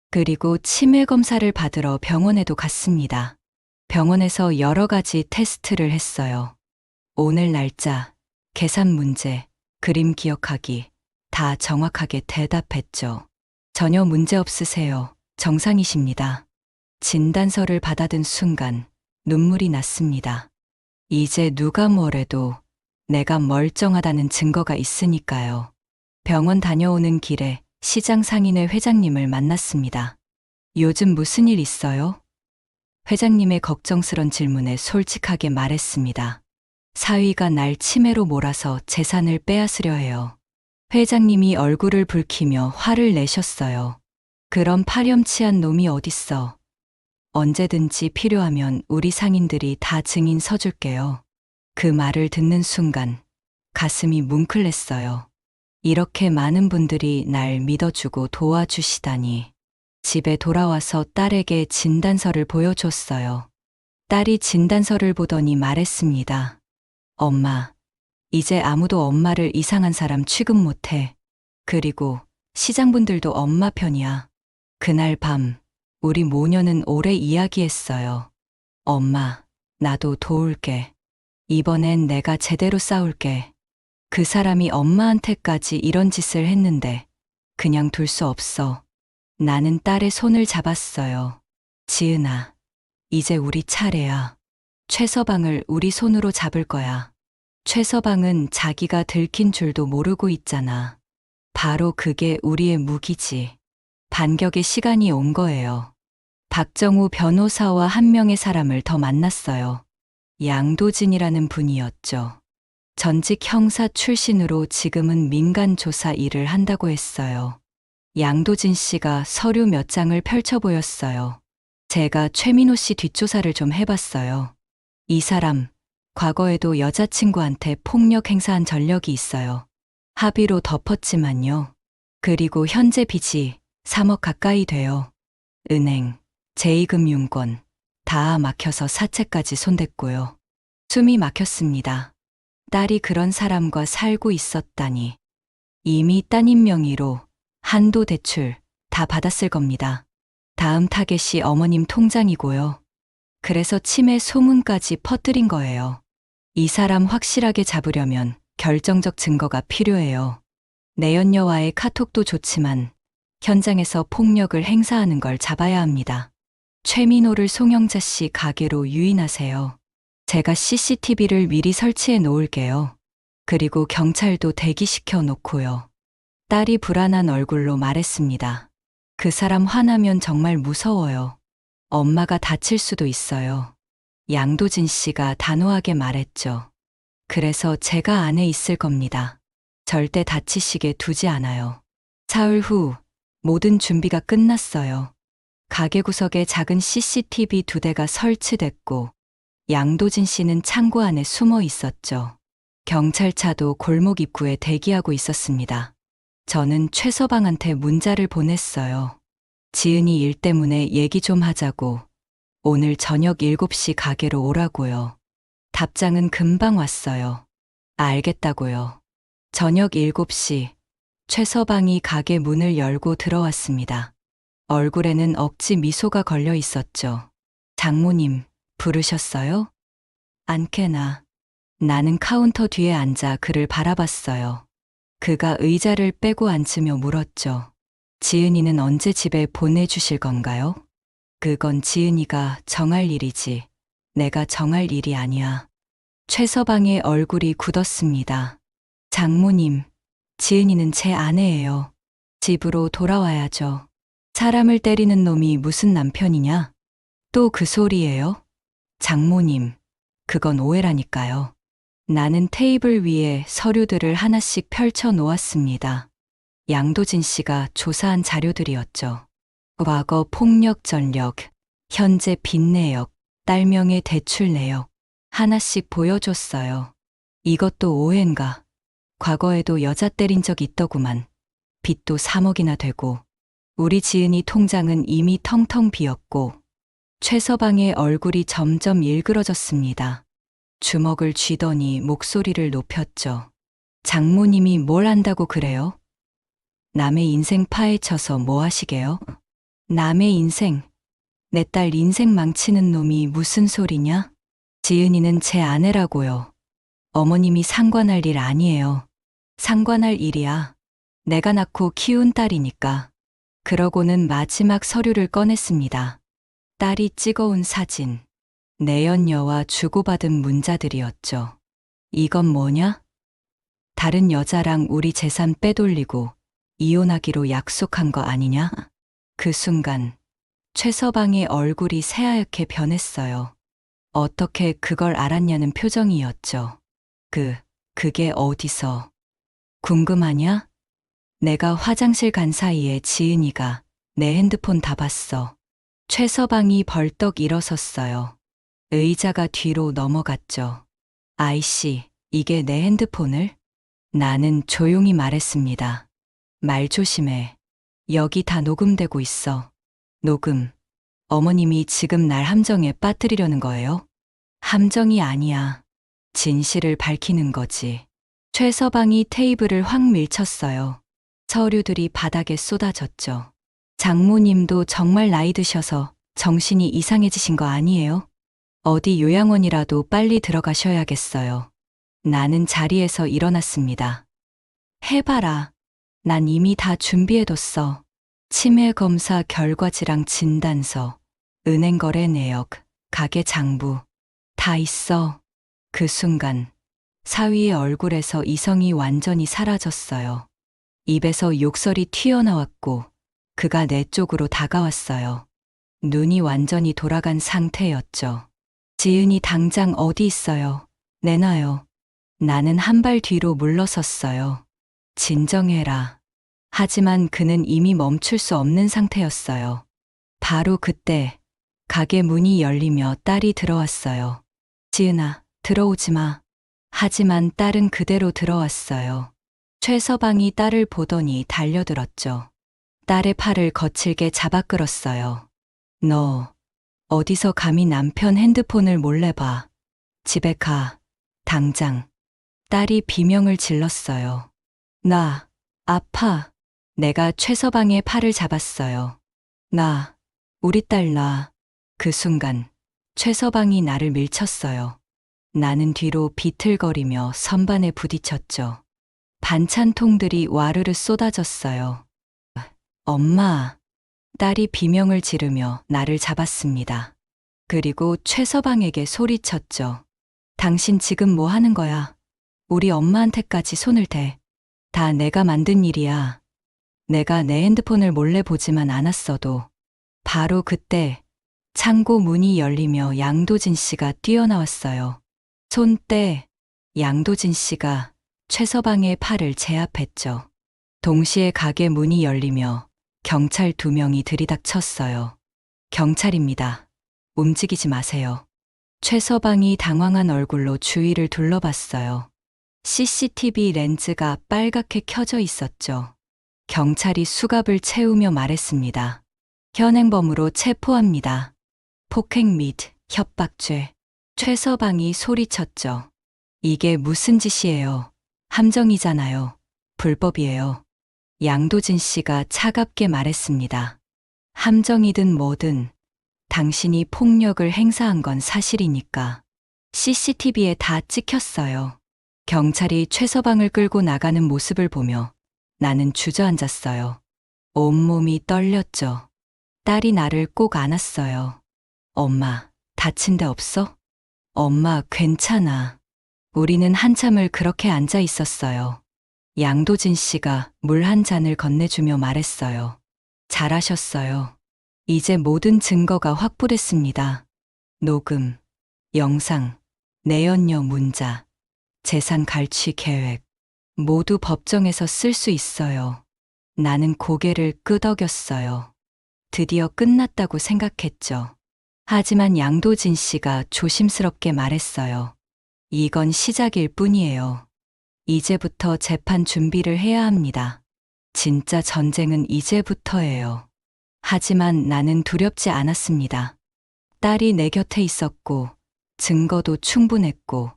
Speaker 1: 그리고 치매 검사를 받으러 병원에도 갔습니다. 병원에서 여러 가지 테스트를 했어요. 오늘 날짜, 계산 문제, 그림 기억하기, 다 정확하게 대답했죠. 전혀 문제 없으세요. 정상이십니다. 진단서를 받아든 순간 눈물이 났습니다. 이제 누가 뭐래도 내가 멀쩡하다는 증거가 있으니까요. 병원 다녀오는 길에 시장 상인회 회장님을 만났습니다. 요즘 무슨 일 있어요? 회장님의 걱정스런 질문에 솔직하게 말했습니다. 사위가 날 치매로 몰아서 재산을 빼앗으려 해요. 회장님이 얼굴을 붉히며 화를 내셨어요. 그런 파렴치한 놈이 어딨어. 언제든지 필요하면 우리 상인들이 다 증인 서줄게요. 그 말을 듣는 순간 가슴이 뭉클했어요. 이렇게 많은 분들이 날 믿어주고 도와주시다니. 집에 돌아와서 딸에게 진단서를 보여줬어요. 딸이 진단서를 보더니 말했습니다. 엄마, 이제 아무도 엄마를 이상한 사람 취급 못해. 그리고 시장분들도 엄마 편이야. 그날 밤 우리 모녀는 오래 이야기했어요. 엄마, 나도 도울게. 이번엔 내가 제대로 싸울게. 그 사람이 엄마한테까지 이런 짓을 했는데 그냥 둘 수 없어. 나는 딸의 손을 잡았어요. 지은아, 이제 우리 차례야. 최서방을 우리 손으로 잡을 거야. 최서방은 자기가 들킨 줄도 모르고 있잖아. 바로 그게 우리의 무기지. 반격의 시간이 온 거예요. 박정우 변호사와 한 명의 사람을 더 만났어요. 양도진이라는 분이었죠. 전직 형사 출신으로 지금은 민간 조사 일을 한다고 했어요. 양도진 씨가 서류 몇 장을 펼쳐 보였어요. 제가 최민호 씨 뒷조사를 좀 해봤어요. 이 사람, 과거에도 여자친구한테 폭력 행사한 전력이 있어요. 합의로 덮었지만요. 그리고 현재 빚이 3억 가까이 돼요. 은행, 제2금융권, 다 막혀서 사채까지 손댔고요. 숨이 막혔습니다. 딸이 그런 사람과 살고 있었다니. 이미 따님 명의로 한도 대출 다 받았을 겁니다. 다음 타겟이 어머님 통장이고요. 그래서 치매 소문까지 퍼뜨린 거예요. 이 사람 확실하게 잡으려면 결정적 증거가 필요해요. 내연녀와의 카톡도 좋지만 현장에서 폭력을 행사하는 걸 잡아야 합니다. 최민호를 송영자 씨 가게로 유인하세요. 제가 CCTV를 미리 설치해 놓을게요. 그리고 경찰도 대기시켜 놓고요. 딸이 불안한 얼굴로 말했습니다. 그 사람 화나면 정말 무서워요. 엄마가 다칠 수도 있어요. 양도진 씨가 단호하게 말했죠. 그래서 제가 안에 있을 겁니다. 절대 다치시게 두지 않아요. 사흘 후 모든 준비가 끝났어요. 가게 구석에 작은 CCTV 2대가 설치됐고 양도진 씨는 창고 안에 숨어 있었죠. 경찰차도 골목 입구에 대기하고 있었습니다. 저는 최서방한테 문자를 보냈어요. 지은이 일 때문에 얘기 좀 하자고 오늘 저녁 7시 가게로 오라고요. 답장은 금방 왔어요. 알겠다고요. 저녁 7시 최서방이 가게 문을 열고 들어왔습니다. 얼굴에는 억지 미소가 걸려 있었죠. 장모님, 부르셨어요? 안케나. 나는 카운터 뒤에 앉아 그를 바라봤어요. 그가 의자를 빼고 앉으며 물었죠. 지은이는 언제 집에 보내주실 건가요? 그건 지은이가 정할 일이지. 내가 정할 일이 아니야. 최서방의 얼굴이 굳었습니다. 장모님, 지은이는 제 아내예요. 집으로 돌아와야죠. 사람을 때리는 놈이 무슨 남편이냐? 또 그 소리예요? 장모님, 그건 오해라니까요. 나는 테이블 위에 서류들을 하나씩 펼쳐 놓았습니다. 양도진 씨가 조사한 자료들이었죠. 과거 폭력 전력, 현재 빚 내역, 딸명의 대출 내역, 하나씩 보여줬어요. 이것도 오해인가? 과거에도 여자 때린 적 있더구만. 빚도 3억이나 되고, 우리 지은이 통장은 이미 텅텅 비었고, 최서방의 얼굴이 점점 일그러졌습니다. 주먹을 쥐더니 목소리를 높였죠. 장모님이 뭘 안다고 그래요? 남의 인생 파헤쳐서 뭐 하시게요? 남의 인생, 내 딸 인생 망치는 놈이 무슨 소리냐? 지은이는 제 아내라고요. 어머님이 상관할 일 아니에요. 상관할 일이야. 내가 낳고 키운 딸이니까. 그러고는 마지막 서류를 꺼냈습니다. 딸이 찍어온 사진. 내연녀와 주고받은 문자들이었죠. 이건 뭐냐? 다른 여자랑 우리 재산 빼돌리고 이혼하기로 약속한 거 아니냐? 그 순간 최서방의 얼굴이 새하얗게 변했어요. 어떻게 그걸 알았냐는 표정이었죠. 그게 어디서? 궁금하냐? 내가 화장실 간 사이에 지은이가 내 핸드폰 다 봤어. 최서방이 벌떡 일어섰어요. 의자가 뒤로 넘어갔죠. 아이씨, 이게 내 핸드폰을? 나는 조용히 말했습니다. 말 조심해. 여기 다 녹음되고 있어. 녹음. 어머님이 지금 날 함정에 빠뜨리려는 거예요? 함정이 아니야. 진실을 밝히는 거지. 최서방이 테이블을 확 밀쳤어요. 서류들이 바닥에 쏟아졌죠. 장모님도 정말 나이 드셔서 정신이 이상해지신 거 아니에요? 어디 요양원이라도 빨리 들어가셔야겠어요. 나는 자리에서 일어났습니다. 해봐라. 난 이미 다 준비해뒀어. 치매 검사 결과지랑 진단서, 은행 거래 내역, 가게 장부. 다 있어. 그 순간 사위의 얼굴에서 이성이 완전히 사라졌어요. 입에서 욕설이 튀어나왔고 그가 내 쪽으로 다가왔어요. 눈이 완전히 돌아간 상태였죠. 지은이 당장 어디 있어요? 내놔요. 나는 한 발 뒤로 물러섰어요. 진정해라. 하지만 그는 이미 멈출 수 없는 상태였어요. 바로 그때 가게 문이 열리며 딸이 들어왔어요. 지은아, 들어오지 마. 하지만 딸은 그대로 들어왔어요. 최서방이 딸을 보더니 달려들었죠. 딸의 팔을 거칠게 잡아 끌었어요. 너, 어디서 감히 남편 핸드폰을 몰래 봐. 집에 가. 당장. 딸이 비명을 질렀어요. 나, 아파. 내가 최서방의 팔을 잡았어요. 우리 딸 나. 그 순간 최서방이 나를 밀쳤어요. 나는 뒤로 비틀거리며 선반에 부딪혔죠. 반찬통들이 와르르 쏟아졌어요. 엄마. 딸이 비명을 지르며 나를 잡았습니다. 그리고 최서방에게 소리쳤죠. 당신 지금 뭐 하는 거야? 우리 엄마한테까지 손을 대. 다 내가 만든 일이야. 내가 내 핸드폰을 몰래 보지만 않았어도. 바로 그때 창고 문이 열리며 양도진 씨가 뛰어나왔어요. 손 떼. 양도진 씨가 최서방의 팔을 제압했죠. 동시에 가게 문이 열리며 경찰 2명이 들이닥쳤어요. 경찰입니다. 움직이지 마세요. 최서방이 당황한 얼굴로 주위를 둘러봤어요. CCTV 렌즈가 빨갛게 켜져 있었죠. 경찰이 수갑을 채우며 말했습니다. 현행범으로 체포합니다. 폭행 및 협박죄. 최서방이 소리쳤죠. 이게 무슨 짓이에요? 함정이잖아요. 불법이에요. 양도진 씨가 차갑게 말했습니다. 함정이든 뭐든 당신이 폭력을 행사한 건 사실이니까. CCTV에 다 찍혔어요. 경찰이 최서방을 끌고 나가는 모습을 보며 나는 주저앉았어요. 온몸이 떨렸죠. 딸이 나를 꼭 안았어요. 엄마, 다친 데 없어? 엄마, 괜찮아. 우리는 한참을 그렇게 앉아 있었어요. 양도진 씨가 물 한 잔을 건네주며 말했어요. 잘하셨어요. 이제 모든 증거가 확보됐습니다. 녹음, 영상, 내연녀 문자, 재산 갈취 계획, 모두 법정에서 쓸 수 있어요. 나는 고개를 끄덕였어요. 드디어 끝났다고 생각했죠. 하지만 양도진 씨가 조심스럽게 말했어요. 이건 시작일 뿐이에요. 이제부터 재판 준비를 해야 합니다. 진짜 전쟁은 이제부터예요. 하지만 나는 두렵지 않았습니다. 딸이 내 곁에 있었고, 증거도 충분했고,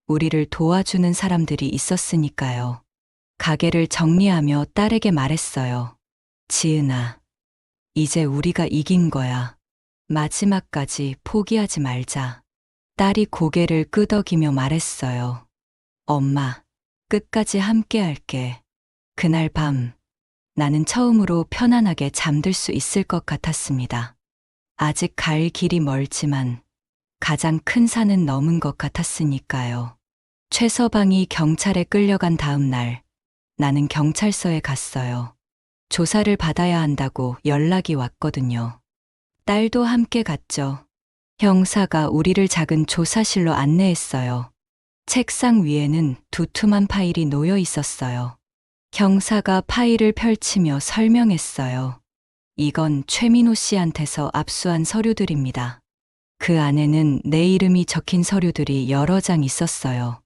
Speaker 1: 우리를 도와주는 사람들이 있었으니까요. 가게를 정리하며 딸에게 말했어요. 지은아, 이제 우리가 이긴 거야. 마지막까지 포기하지 말자. 딸이 고개를 끄덕이며 말했어요. 엄마, 끝까지 함께 할게. 그날 밤, 나는 처음으로 편안하게 잠들 수 있을 것 같았습니다. 아직 갈 길이 멀지만 가장 큰 산은 넘은 것 같았으니까요. 최서방이 경찰에 끌려간 다음 날, 나는 경찰서에 갔어요. 조사를 받아야 한다고 연락이 왔거든요. 딸도 함께 갔죠. 형사가 우리를 작은 조사실로 안내했어요. 책상 위에는 두툼한 파일이 놓여 있었어요. 형사가 파일을 펼치며 설명했어요. 이건 최민호 씨한테서 압수한 서류들입니다. 그 안에는 내 이름이 적힌 서류들이 여러 장 있었어요.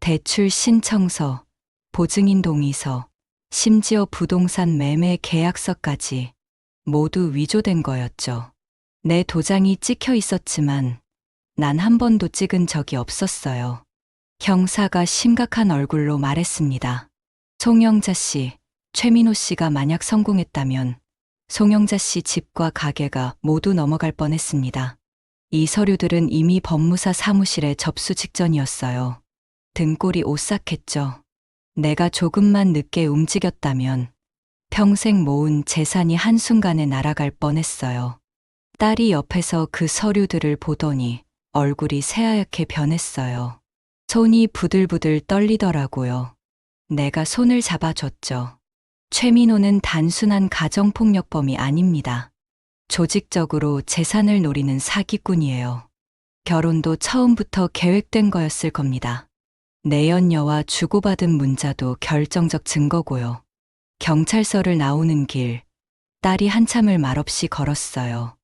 Speaker 1: 대출 신청서, 보증인 동의서, 심지어 부동산 매매 계약서까지 모두 위조된 거였죠. 내 도장이 찍혀 있었지만 난 한 번도 찍은 적이 없었어요. 형사가 심각한 얼굴로 말했습니다. 송영자 씨, 최민호 씨가 만약 성공했다면 송영자 씨 집과 가게가 모두 넘어갈 뻔했습니다. 이 서류들은 이미 법무사 사무실에 접수 직전이었어요. 등골이 오싹했죠. 내가 조금만 늦게 움직였다면 평생 모은 재산이 한순간에 날아갈 뻔했어요. 딸이 옆에서 그 서류들을 보더니 얼굴이 새하얗게 변했어요. 손이 부들부들 떨리더라고요. 내가 손을 잡아줬죠. 최민호는 단순한 가정폭력범이 아닙니다. 조직적으로 재산을 노리는 사기꾼이에요. 결혼도 처음부터 계획된 거였을 겁니다. 내연녀와 주고받은 문자도 결정적 증거고요. 경찰서를 나오는 길, 딸이 한참을 말없이 걸었어요.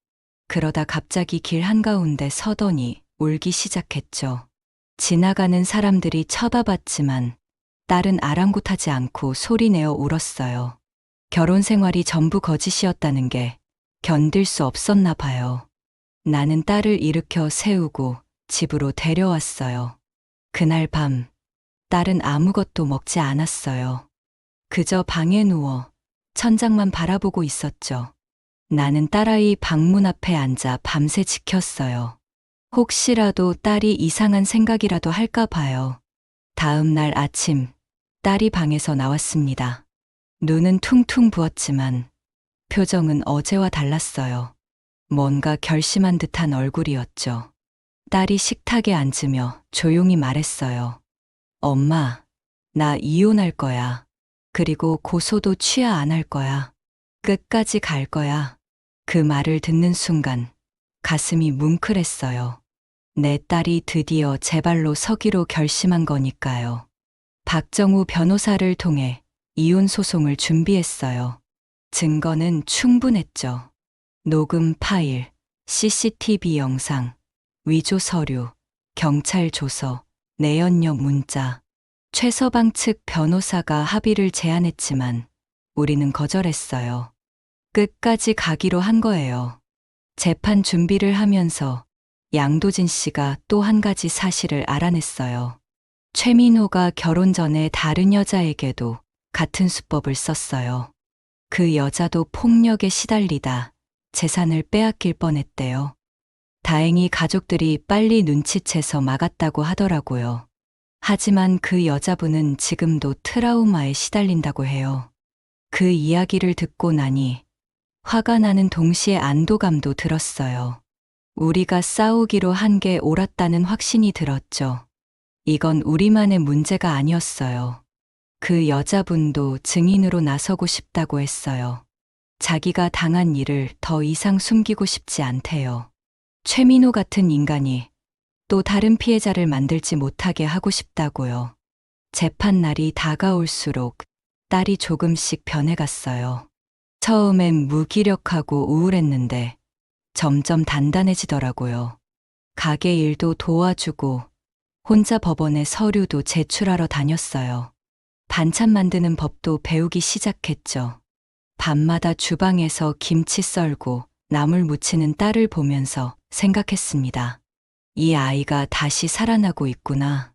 Speaker 1: 그러다 갑자기 길 한가운데 서더니 울기 시작했죠. 지나가는 사람들이 쳐다봤지만 딸은 아랑곳하지 않고 소리내어 울었어요. 결혼 생활이 전부 거짓이었다는 게 견딜 수 없었나 봐요. 나는 딸을 일으켜 세우고 집으로 데려왔어요. 그날 밤, 딸은 아무것도 먹지 않았어요. 그저 방에 누워 천장만 바라보고 있었죠. 나는 딸아이 방문 앞에 앉아 밤새 지켰어요. 혹시라도 딸이 이상한 생각이라도 할까 봐요. 다음 날 아침, 딸이 방에서 나왔습니다. 눈은 퉁퉁 부었지만 표정은 어제와 달랐어요. 뭔가 결심한 듯한 얼굴이었죠. 딸이 식탁에 앉으며 조용히 말했어요. 엄마, 나 이혼할 거야. 그리고 고소도 취하 안 할 거야. 끝까지 갈 거야. 그 말을 듣는 순간 가슴이 뭉클했어요. 내 딸이 드디어 제 발로 서기로 결심한 거니까요. 박정우 변호사를 통해 이혼 소송을 준비했어요. 증거는 충분했죠. 녹음 파일, CCTV 영상, 위조 서류, 경찰 조서, 내연녀 문자. 최서방 측 변호사가 합의를 제안했지만 우리는 거절했어요. 끝까지 가기로 한 거예요. 재판 준비를 하면서 양도진 씨가 또 한 가지 사실을 알아냈어요. 최민호가 결혼 전에 다른 여자에게도 같은 수법을 썼어요. 그 여자도 폭력에 시달리다 재산을 빼앗길 뻔했대요. 다행히 가족들이 빨리 눈치채서 막았다고 하더라고요. 하지만 그 여자분은 지금도 트라우마에 시달린다고 해요. 그 이야기를 듣고 나니 화가 나는 동시에 안도감도 들었어요. 우리가 싸우기로 한 게 옳았다는 확신이 들었죠. 이건 우리만의 문제가 아니었어요. 그 여자분도 증인으로 나서고 싶다고 했어요. 자기가 당한 일을 더 이상 숨기고 싶지 않대요. 최민호 같은 인간이 또 다른 피해자를 만들지 못하게 하고 싶다고요. 재판 날이 다가올수록 딸이 조금씩 변해갔어요. 처음엔 무기력하고 우울했는데 점점 단단해지더라고요. 가게 일도 도와주고 혼자 법원에 서류도 제출하러 다녔어요. 반찬 만드는 법도 배우기 시작했죠. 밤마다 주방에서 김치 썰고 나물 무치는 딸을 보면서 생각했습니다. 이 아이가 다시 살아나고 있구나.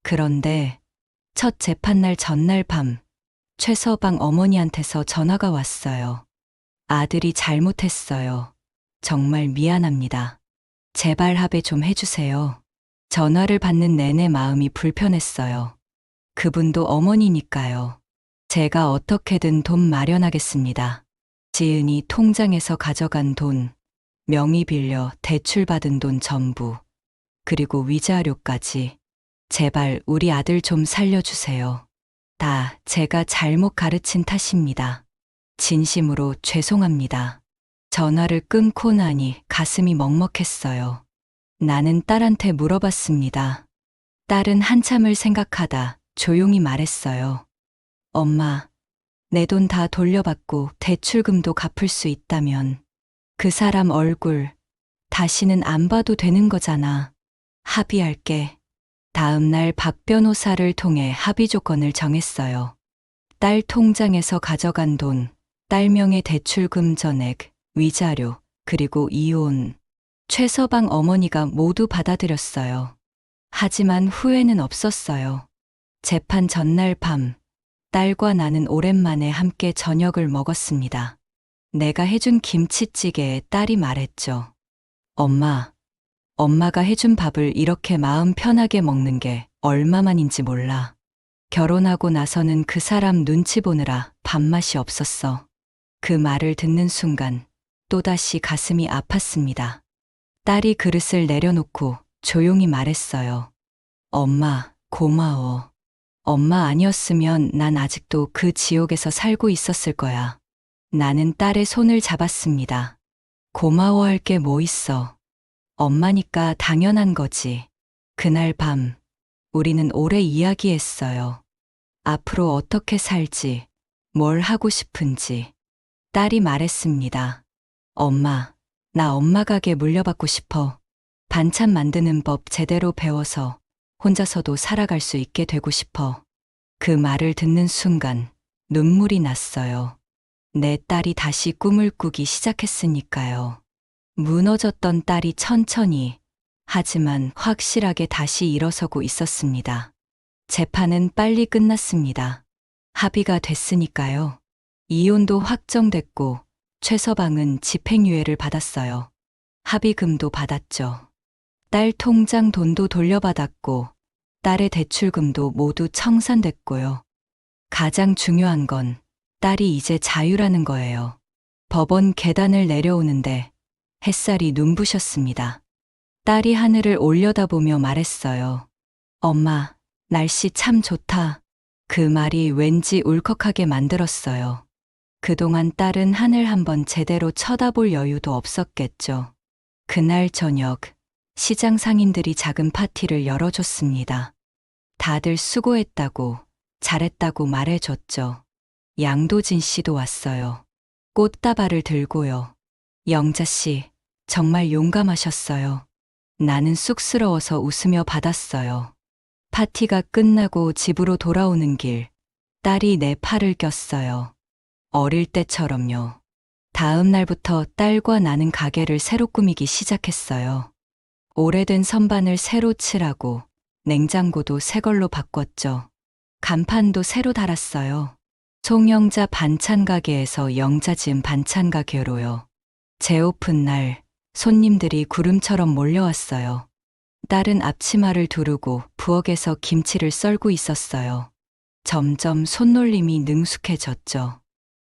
Speaker 1: 그런데 첫 재판날 전날 밤 최서방 어머니한테서 전화가 왔어요. 아들이 잘못했어요. 정말 미안합니다. 제발 합의 좀 해주세요. 전화를 받는 내내 마음이 불편했어요. 그분도 어머니니까요. 제가 어떻게든 돈 마련하겠습니다. 지은이 통장에서 가져간 돈, 명의 빌려 대출받은 돈 전부, 그리고 위자료까지. 제발 우리 아들 좀 살려주세요. 다 제가 잘못 가르친 탓입니다. 진심으로 죄송합니다. 전화를 끊고 나니 가슴이 먹먹했어요. 나는 딸한테 물어봤습니다. 딸은 한참을 생각하다 조용히 말했어요. 엄마, 내 돈 다 돌려받고 대출금도 갚을 수 있다면 그 사람 얼굴 다시는 안 봐도 되는 거잖아. 합의할게. 다음 날 박 변호사를 통해 합의 조건을 정했어요. 딸 통장에서 가져간 돈, 딸 명의 대출금 전액, 위자료, 그리고 이혼. 최서방 어머니가 모두 받아들였어요. 하지만 후회는 없었어요. 재판 전날 밤, 딸과 나는 오랜만에 함께 저녁을 먹었습니다. 내가 해준 김치찌개에 딸이 말했죠. 엄마가 해준 밥을 이렇게 마음 편하게 먹는 게 얼마만인지 몰라. 결혼하고 나서는 그 사람 눈치 보느라 밥맛이 없었어. 그 말을 듣는 순간 또다시 가슴이 아팠습니다. 딸이 그릇을 내려놓고 조용히 말했어요. 엄마, 고마워. 엄마 아니었으면 난 아직도 그 지옥에서 살고 있었을 거야. 나는 딸의 손을 잡았습니다. 고마워할 게 뭐 있어. 엄마니까 당연한 거지. 그날 밤, 우리는 오래 이야기했어요. 앞으로 어떻게 살지, 뭘 하고 싶은지. 딸이 말했습니다. 엄마, 나 엄마 가게 물려받고 싶어. 반찬 만드는 법 제대로 배워서 혼자서도 살아갈 수 있게 되고 싶어. 그 말을 듣는 순간 눈물이 났어요. 내 딸이 다시 꿈을 꾸기 시작했으니까요. 무너졌던 딸이 천천히, 하지만 확실하게 다시 일어서고 있었습니다. 재판은 빨리 끝났습니다. 합의가 됐으니까요. 이혼도 확정됐고 최서방은 집행유예를 받았어요. 합의금도 받았죠. 딸 통장 돈도 돌려받았고 딸의 대출금도 모두 청산됐고요. 가장 중요한 건 딸이 이제 자유라는 거예요. 법원 계단을 내려오는데 햇살이 눈부셨습니다. 딸이 하늘을 올려다보며 말했어요. 엄마, 날씨 참 좋다. 그 말이 왠지 울컥하게 만들었어요. 그동안 딸은 하늘 한번 제대로 쳐다볼 여유도 없었겠죠. 그날 저녁, 시장 상인들이 작은 파티를 열어줬습니다. 다들 수고했다고, 잘했다고 말해줬죠. 양도진 씨도 왔어요. 꽃다발을 들고요. 영자 씨, 정말 용감하셨어요. 나는 쑥스러워서 웃으며 받았어요. 파티가 끝나고 집으로 돌아오는 길, 딸이 내 팔을 꼈어요. 어릴 때처럼요. 다음 날부터 딸과 나는 가게를 새로 꾸미기 시작했어요. 오래된 선반을 새로 칠하고 냉장고도 새 걸로 바꿨죠. 간판도 새로 달았어요. 송영자 반찬 가게에서 영자 지은 반찬 가게로요. 재오픈 날 손님들이 구름처럼 몰려왔어요. 딸은 앞치마를 두르고 부엌에서 김치를 썰고 있었어요. 점점 손놀림이 능숙해졌죠.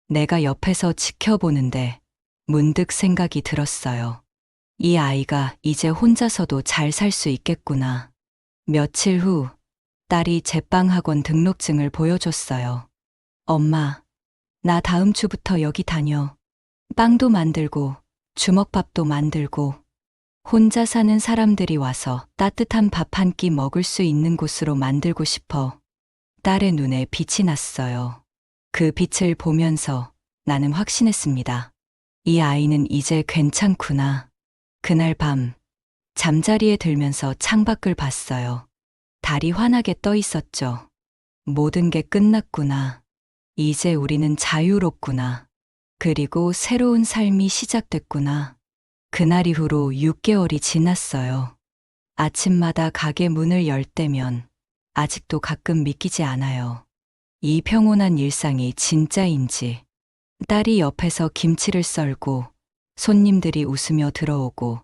Speaker 1: 내가 옆에서 지켜보는데 문득 생각이 들었어요. 이 아이가 이제 혼자서도 잘 살 수 있겠구나. 며칠 후 딸이 제빵학원 등록증을 보여줬어요. 엄마, 나 다음 주부터 여기 다녀. 빵도 만들고 주먹밥도 만들고 혼자 사는 사람들이 와서 따뜻한 밥 한 끼 먹을 수 있는 곳으로 만들고 싶어. 딸의 눈에 빛이 났어요. 그 빛을 보면서 나는 확신했습니다. 이 아이는 이제 괜찮구나. 그날 밤 잠자리에 들면서 창밖을 봤어요. 달이 환하게 떠 있었죠. 모든 게 끝났구나. 이제 우리는 자유롭구나. 그리고 새로운 삶이 시작됐구나. 그날 이후로 6개월이 지났어요. 아침마다 가게 문을 열 때면 아직도 가끔 믿기지 않아요. 이 평온한 일상이 진짜인지. 딸이 옆에서 김치를 썰고 손님들이 웃으며 들어오고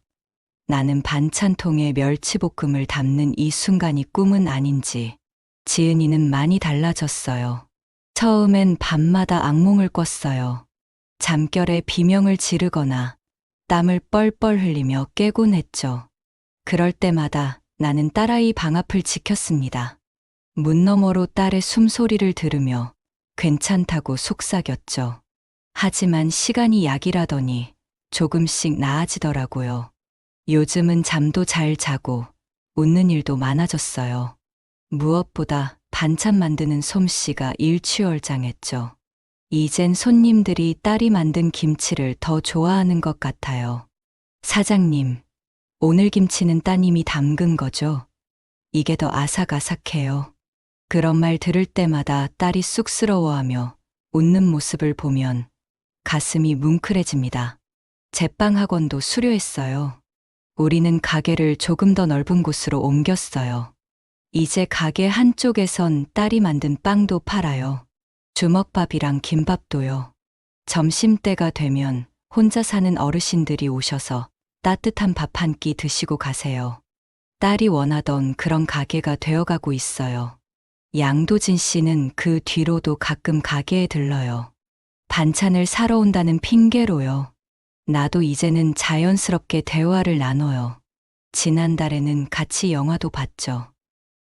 Speaker 1: 나는 반찬통에 멸치볶음을 담는 이 순간이 꿈은 아닌지. 지은이는 많이 달라졌어요. 처음엔 밤마다 악몽을 꿨어요. 잠결에 비명을 지르거나 땀을 뻘뻘 흘리며 깨곤 했죠. 그럴 때마다 나는 딸아이 방 앞을 지켰습니다. 문 너머로 딸의 숨소리를 들으며 괜찮다고 속삭였죠. 하지만 시간이 약이라더니 조금씩 나아지더라고요. 요즘은 잠도 잘 자고 웃는 일도 많아졌어요. 무엇보다 반찬 만드는 솜씨가 일취월장했죠. 이젠 손님들이 딸이 만든 김치를 더 좋아하는 것 같아요. 사장님, 오늘 김치는 따님이 담근 거죠? 이게 더 아삭아삭해요. 그런 말 들을 때마다 딸이 쑥스러워하며 웃는 모습을 보면 가슴이 뭉클해집니다. 제빵학원도 수료했어요. 우리는 가게를 조금 더 넓은 곳으로 옮겼어요. 이제 가게 한쪽에선 딸이 만든 빵도 팔아요. 주먹밥이랑 김밥도요. 점심때가 되면 혼자 사는 어르신들이 오셔서 따뜻한 밥 한 끼 드시고 가세요. 딸이 원하던 그런 가게가 되어가고 있어요. 양도진 씨는 그 뒤로도 가끔 가게에 들러요. 반찬을 사러 온다는 핑계로요. 나도 이제는 자연스럽게 대화를 나눠요. 지난달에는 같이 영화도 봤죠.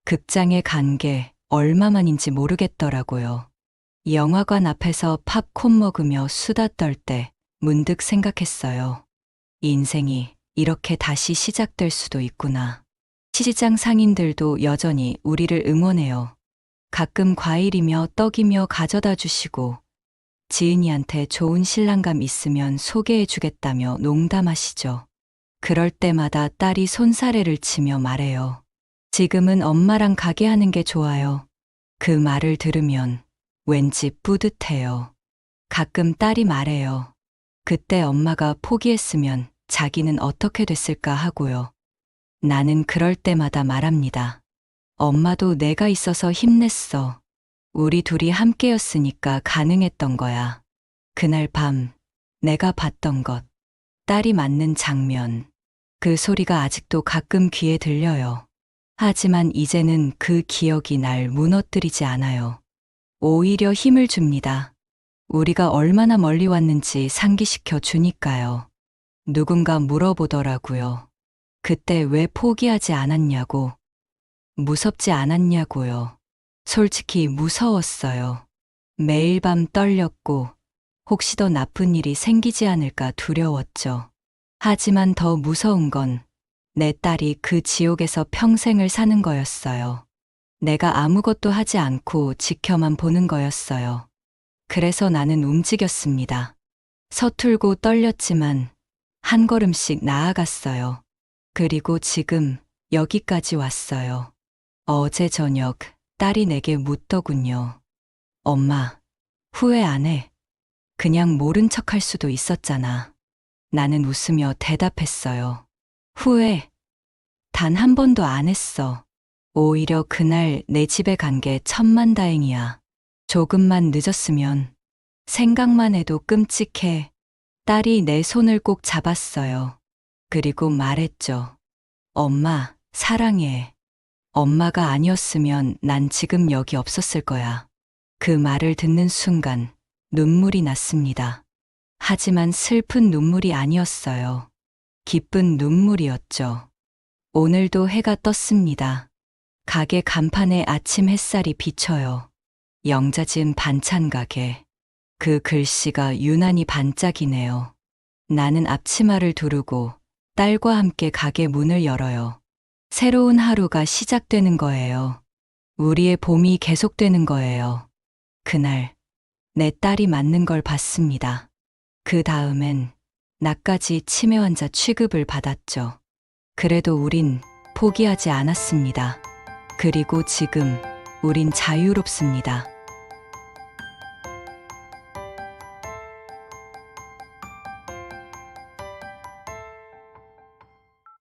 Speaker 1: 극장에 간 게 얼마만인지 모르겠더라고요. 영화관 앞에서 팝콘 먹으며 수다 떨 때 문득 생각했어요. 인생이 이렇게 다시 시작될 수도 있구나. 시장 상인들도 여전히 우리를 응원해요. 가끔 과일이며 떡이며 가져다 주시고 지은이한테 좋은 신랑감 있으면 소개해 주겠다며 농담하시죠. 그럴 때마다 딸이 손사래를 치며 말해요. 지금은 엄마랑 가게 하는 게 좋아요. 그 말을 들으면 왠지 뿌듯해요. 가끔 딸이 말해요. 그때 엄마가 포기했으면 자기는 어떻게 됐을까 하고요. 나는 그럴 때마다 말합니다. 엄마도 내가 있어서 힘냈어. 우리 둘이 함께였으니까 가능했던 거야. 그날 밤 내가 봤던 것, 딸이 맞는 장면, 그 소리가 아직도 가끔 귀에 들려요. 하지만 이제는 그 기억이 날 무너뜨리지 않아요. 오히려 힘을 줍니다. 우리가 얼마나 멀리 왔는지 상기시켜 주니까요. 누군가 물어보더라고요. 그때 왜 포기하지 않았냐고. 무섭지 않았냐고요. 솔직히 무서웠어요. 매일 밤 떨렸고 혹시 더 나쁜 일이 생기지 않을까 두려웠죠. 하지만 더 무서운 건 내 딸이 그 지옥에서 평생을 사는 거였어요. 내가 아무것도 하지 않고 지켜만 보는 거였어요. 그래서 나는 움직였습니다. 서툴고 떨렸지만 한 걸음씩 나아갔어요. 그리고 지금 여기까지 왔어요. 어제 저녁 딸이 내게 묻더군요. 엄마, 후회 안 해. 그냥 모른 척할 수도 있었잖아. 나는 웃으며 대답했어요. 후회, 단 한 번도 안 했어. 오히려 그날 내 집에 간 게 천만다행이야. 조금만 늦었으면. 생각만 해도 끔찍해. 딸이 내 손을 꼭 잡았어요. 그리고 말했죠. 엄마, 사랑해. 엄마가 아니었으면 난 지금 여기 없었을 거야. 그 말을 듣는 순간 눈물이 났습니다. 하지만 슬픈 눈물이 아니었어요. 기쁜 눈물이었죠. 오늘도 해가 떴습니다. 가게 간판에 아침 햇살이 비쳐요. 영자 지은 반찬 가게. 그 글씨가 유난히 반짝이네요. 나는 앞치마를 두르고 딸과 함께 가게 문을 열어요. 새로운 하루가 시작되는 거예요. 우리의 봄이 계속되는 거예요. 그날 내 딸이 맞는 걸 봤습니다. 그 다음엔 나까지 치매 환자 취급을 받았죠. 그래도 우린 포기하지 않았습니다. 그리고 지금 우린 자유롭습니다.